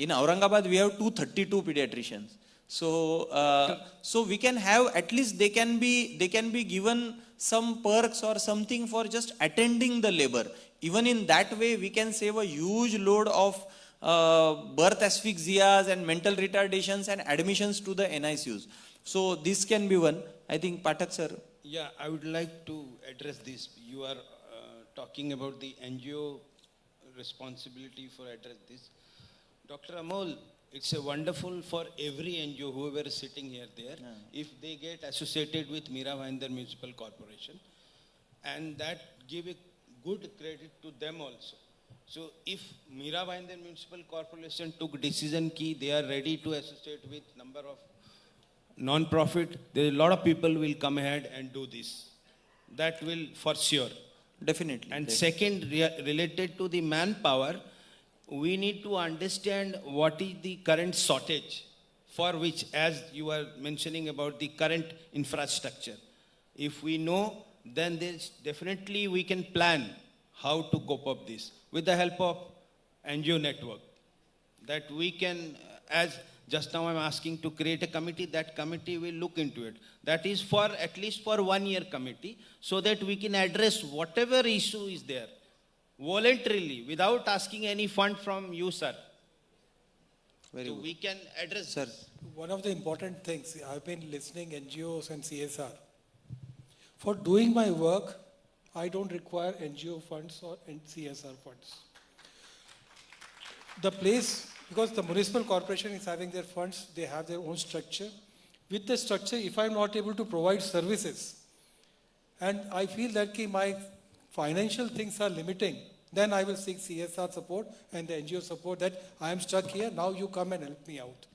in Aurangabad we have 232 pediatricians. So we can have at least they can be given some perks or something for just attending the labor. Even in that way we can save a huge load of birth asphyxias and mental retardations and admissions to the NICUs. So this can be one. I think Pathak sir. Yeah, I would like to address this. You are talking about the NGO responsibility for address this. Dr. Amol, it's a wonderful for every NGO, whoever is sitting here there, if they get associated with Mira Bhainder Municipal Corporation, and that give a good credit to them also. So if Mira Bhainder Municipal Corporation took decision ki they are ready to associate with number of non-profit, there a lot of people will come ahead and do this. That will for sure. Definitely. And second, related to the manpower, we need to understand what is the current shortage for which, as you are mentioning about the current infrastructure. If we know, then there's definitely we can plan how to cope up this with the help of NGO network. That we can, as just now I'm asking to create a committee, that committee will look into it. That is for at least for 1 year committee, so that we can address whatever issue is there voluntarily without asking any fund from you, sir. Very So good. we can address. Sir. One of the important things, I've been listening NGOs and CSR. For doing my work, I don't require NGO funds or CSR funds. The place, because the municipal corporation is having their funds, they have their own structure. With the structure, if I'm not able to provide services, and I feel that my financial things are limiting, then I will seek CSR support and the NGO support that I am stuck here, now you come and help me out.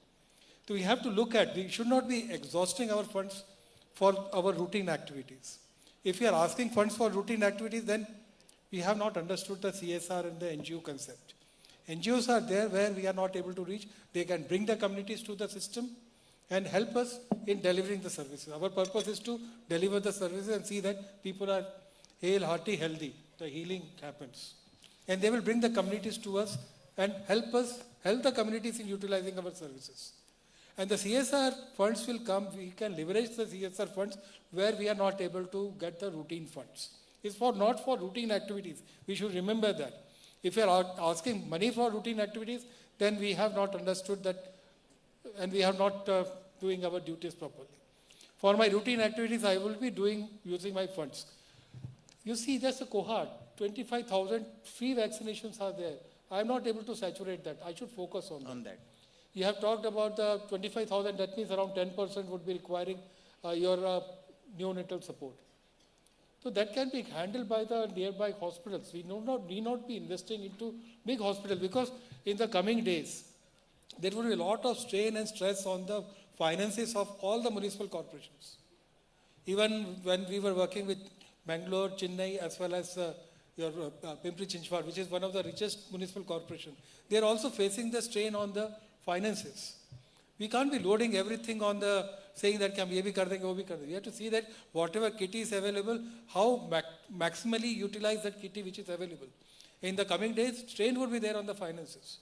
So we have to look at, we should not be exhausting our funds for our routine activities. If we are asking funds for routine activities, then we have not understood the CSR and the NGO concept. NGOs are there where we are not able to reach. They can bring the communities to the system and help us in delivering the services. Our purpose is to deliver the services and see that people are hale, hearty, healthy. The healing happens. And they will bring the communities to us and help the communities in utilizing our services. And the CSR funds will come, we can leverage the CSR funds where we are not able to get the routine funds. It's not for routine activities. We should remember that. If we are asking money for routine activities, then we have not understood that and we are not doing our duties properly. For my routine activities, I will be using my funds. You see, there's a cohort, 25,000 free vaccinations are there. I am not able to saturate that. I should focus on that. You have talked about the 25,000, that means around 10% would be requiring your neonatal support. So that can be handled by the nearby hospitals. We need not be investing into big hospitals because in the coming days, there will be a lot of strain and stress on the finances of all the municipal corporations. Even when we were working with Bangalore, Chennai, as well as your Pimpri Chinchwad, which is one of the richest municipal corporations, they are also facing the strain on the finances. We can't be loading everything on the saying that ye bhi kar denge, wo bhi kar denge. We have to see that whatever kitty is available, how maximally utilize that kitty which is available. In the coming days, strain would be there on the finances.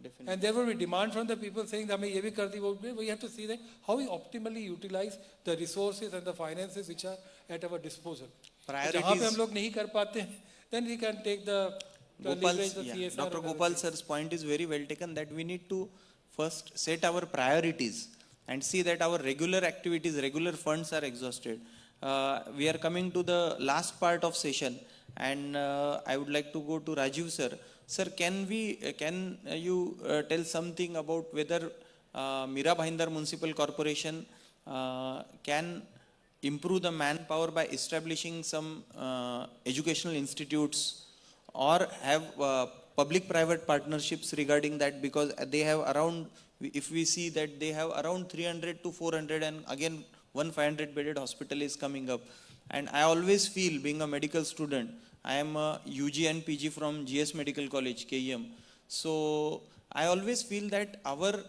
Definitely. And there will be demand from the people saying that ye bhi kar di, wo bhi. We have to see that how we optimally utilize the resources and the finances which are at our disposal. Priorities. Jahan pe hum log nahi kar pate hain, then we can take the leverage the CSR. Dr. and Gopal other things. sir's point is very well taken that we need to first set our priorities and see that our regular activities, regular funds are exhausted. We are coming to the last part of session and I would like to go to Rajiv sir. Sir, can you tell something about whether Mira Bhainder Municipal Corporation can improve the manpower by establishing some educational institutes or have public-private partnerships regarding that, because they have around, if we see that they have around 300 to 400 and again one 500 bedded hospital is coming up. And I always feel, being a medical student, I am a UG and PG from GS Medical College, KEM. So I always feel that our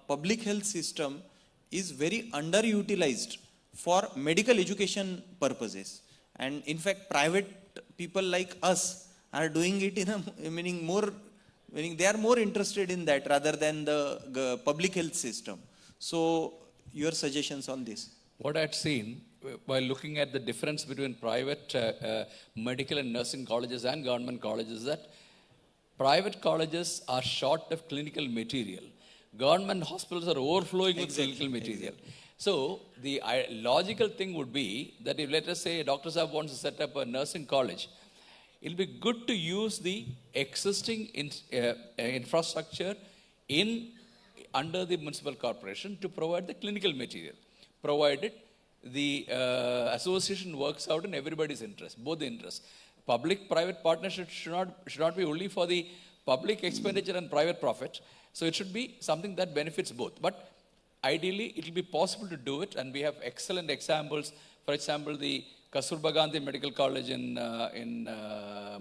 public health system is very underutilized for medical education purposes. And in fact, private people like us are doing it in a, meaning they are more interested in that rather than the public health system. So your suggestions on this? What I'd seen while looking at the difference between private medical and nursing colleges and government colleges is that private colleges are short of clinical material. Government hospitals are overflowing with clinical material. So the logical thing would be that if, let us say, Dr. Saab wants to set up a nursing college, it'll be good to use the existing infrastructure under the municipal corporation to provide the clinical material, provided the association works out in everybody's interest, both the interests. Public-private partnership should not be only for the public expenditure and private profit. So it should be something that benefits both. But ideally, it will be possible to do it, and we have excellent examples. For example, the Kasturba Gandhi Medical College in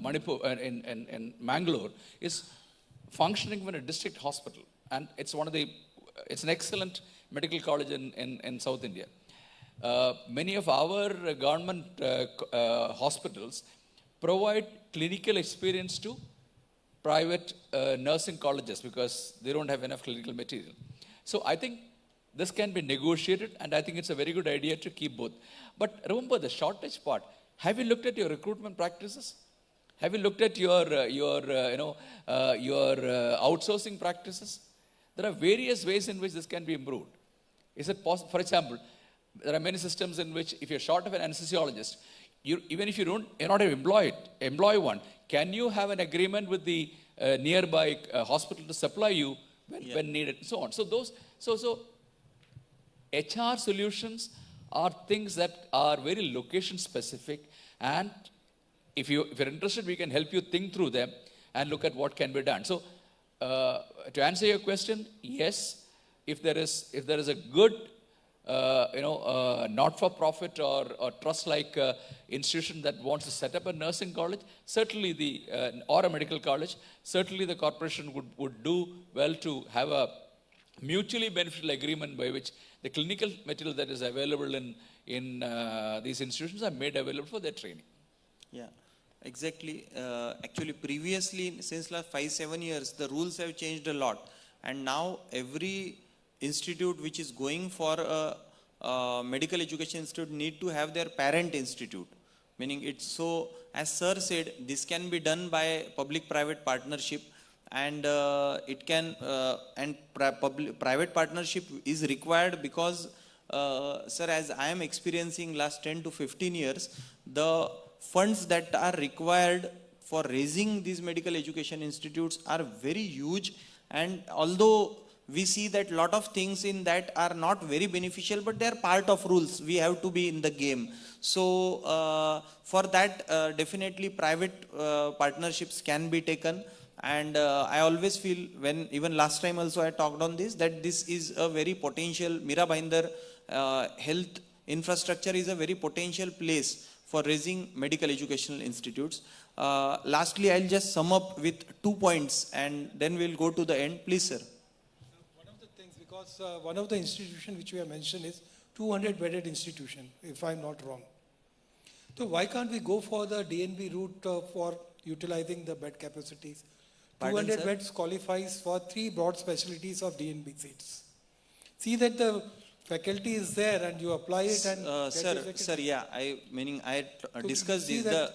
Manipur, in Mangalore, is functioning in a district hospital, and it's an excellent medical college in South India. Many of our government hospitals provide clinical experience to private nursing colleges because they don't have enough clinical material. So I think this can be negotiated, and I think it's a very good idea to keep both. But remember the shortage part. Have you looked at your recruitment practices? Have you looked at your outsourcing practices? There are various ways in which this can be improved. Is it possible? For example, there are many systems in which if you're short of an anesthesiologist, even if you're not employ one, can you have an agreement with the nearby hospital to supply you when needed, and so on. So HR solutions are things that are very location specific, and if you're interested, we can help you think through them and look at what can be done. So to answer your question, yes, if there is a good not-for-profit or trust-like institution that wants to set up a nursing college, certainly or a medical college, certainly the corporation would do well to have a mutually beneficial agreement by which the clinical material that is available in these institutions are made available for their training. Yeah, exactly. Actually, previously, since last 5-7 years, the rules have changed a lot, and now every institute which is going for a medical education institute need to have their parent institute. Meaning it's so, as sir said, this can be done by public-private partnership, and it can, private partnership is required because, sir, as I am experiencing last 10 to 15 years, the funds that are required for raising these medical education institutes are very huge, and although we see that lot of things in that are not very beneficial, but they are part of rules. We have to be in the game. So for that, definitely private partnerships can be taken. And I always feel, when even last time also I talked on this, that this is a very potential, Mira Bhayandar health infrastructure is a very potential place for raising medical educational institutes. Lastly, I'll just sum up with 2 points and then we'll go to the end. Please, sir. Because one of the institutions which we have mentioned is 200 bedded institution, if I'm not wrong. So why can't we go for the DNB route for utilizing the bed capacities? Pardon, 200 sir? beds qualifies for 3 broad specialties of DNB seats. See that the faculty is there and you apply it and Sir, yeah, I discussed see this.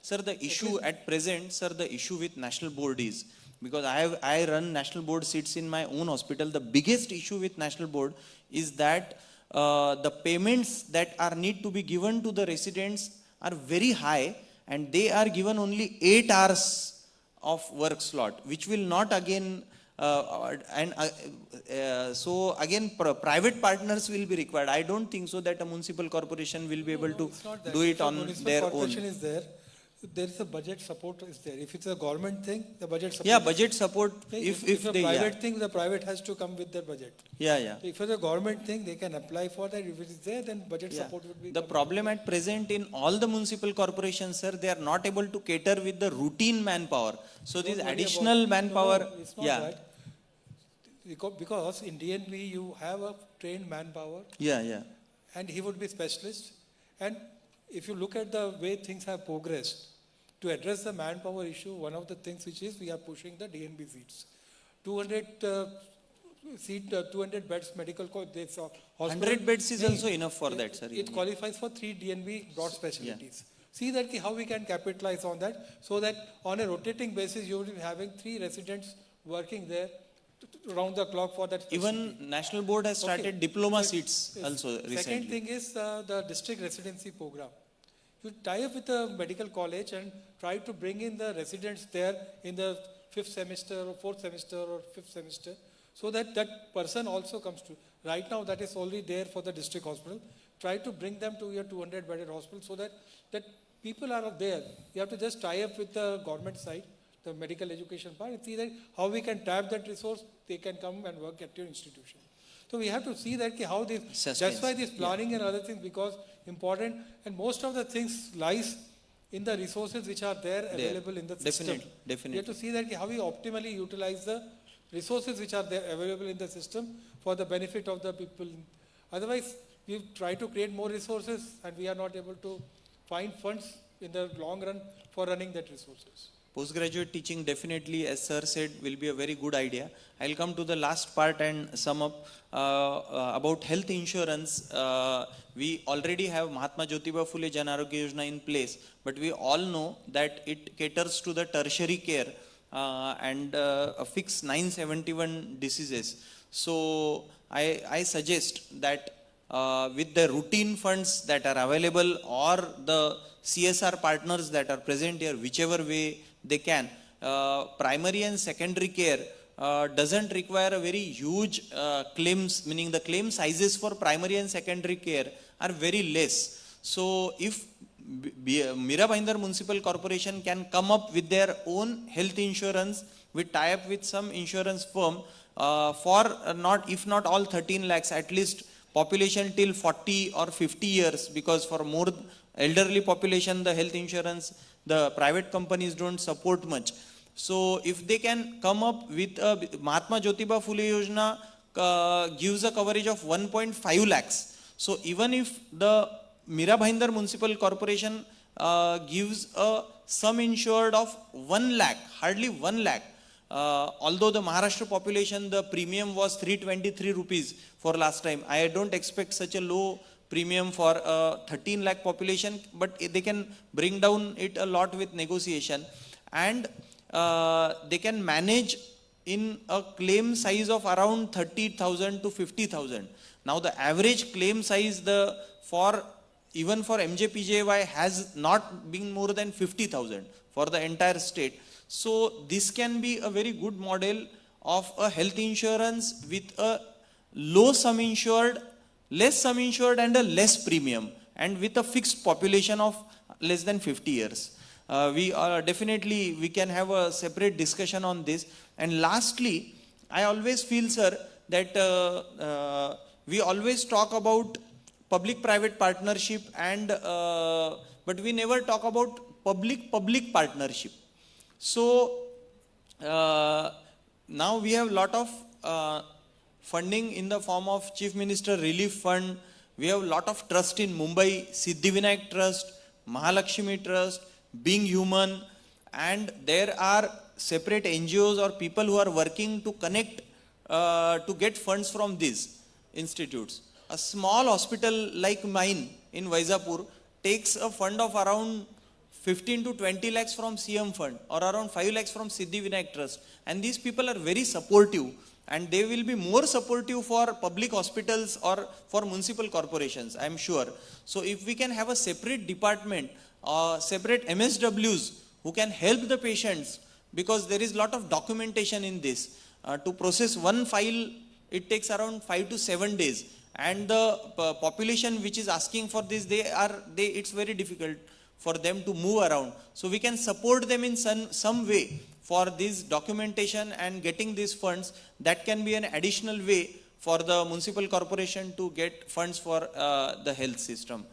Sir, the issue at present, sir, the issue with national board is, because I run national board seats in my own hospital. The biggest issue with national board is that the payments that are need to be given to the residents are very high, and they are given only 8 hours of work slot, which will not again So again, private partners will be required. I don't think so that a municipal corporation will be able to It's not that. do it If a on municipal their own. corporation is there is a budget support is there. If it's a government thing, the budget support. Yeah, is budget support, there. if a they, private yeah, thing, the private has to come with their budget. yeah. If it's a government thing, they can apply for that. If it is there, then budget Yeah. support would be. The problem at present in all the municipal corporations, sir, they are not able to cater with the routine manpower. So this Don't worry additional about- manpower, No, it's not yeah, that. Because in DNB you have a trained manpower yeah. and he would be specialist. And if you look at the way things have progressed, to address the manpower issue, one of the things which is we are pushing the DNB seats. 200 beds medical this hospital. 100 beds is Nee, also enough for that, sir. It qualifies for 3 DNB broad specialties. See that how we can capitalize on that so that on a rotating basis you will be having 3 residents working there round the clock for that. specialty. Even National Board has Okay. started diploma So, seats also Second recently. thing is the district residency program. You tie up with a medical college and try to bring in the residents there in the 5th semester or 4th semester or 5th semester so that that person also comes to. Right now that is only there for the district hospital. Try to bring them to your 200 bedded hospital so that people are there. You have to just tie up with the government side, the medical education part, and see that how we can tap that resource, they can come and work at your institution. So we have to see that how this, that's Suspense, why this planning and other things because important and most of the things lies in the resources which are there available in the system. Definitely. We have to see that how we optimally utilize the resources which are there available in the system for the benefit of the people. Otherwise, we try to create more resources and we are not able to find funds in the long run for running that resources. Postgraduate teaching definitely, as sir said, will be a very good idea. I'll come to the last part and sum up about health insurance. We already have Mahatma Jyotiba Phule Jan Arogya Yojana in place, but we all know that it caters to the tertiary care and a fixed 971 diseases. So I suggest that with the routine funds that are available or the CSR partners that are present here, whichever way they can, primary and secondary care doesn't require a very huge claims, meaning the claim sizes for primary and secondary care are very less. So if Mira Bhayandar Municipal Corporation can come up with their own health insurance, we tie up with some insurance firm for not, if not all 13 lakhs, at least population till 40 or 50 years, because for more elderly population, the health insurance, the private companies don't support much. So if they can come up with Mahatma Jyotiba Phule Yojana gives a coverage of 1.5 lakhs. So even if the Mira Bhayandar Municipal Corporation gives a sum insured of 1 lakh, hardly 1 lakh, although the Maharashtra population, the premium was 323 rupees for last time. I don't expect such a low premium for a 13 lakh population, but they can bring down it a lot with negotiation. And they can manage in a claim size of around 30,000 to 50,000. Now the average claim size even for MJPJY has not been more than 50,000 for the entire state. So this can be a very good model of a health insurance with a low sum insured, less sum insured and a less premium, and with a fixed population of less than 50 years. We can have a separate discussion on this. And lastly, I always feel, sir, that we always talk about public-private partnership and but we never talk about public-public partnership. So now we have a lot of funding in the form of Chief Minister Relief Fund. We have a lot of trust in Mumbai, Siddhivinayak Trust, Mahalakshmi Trust, Being Human, and there are separate NGOs or people who are working to connect to get funds from these institutes. A small hospital like mine in Vaizapur takes a fund of around 15 to 20 lakhs from CM Fund or around 5 lakhs from Siddhivinayak Trust. And these people are very supportive, and they will be more supportive for public hospitals or for municipal corporations, I am sure. So if we can have a separate department, separate MSWs who can help the patients, because there is a lot of documentation in this. To process one file, it takes around 5 to 7 days. And the population which is asking for this, it's very difficult for them to move around. So we can support them in some way for this documentation and getting these funds. That can be an additional way for the municipal corporation to get funds for the health system.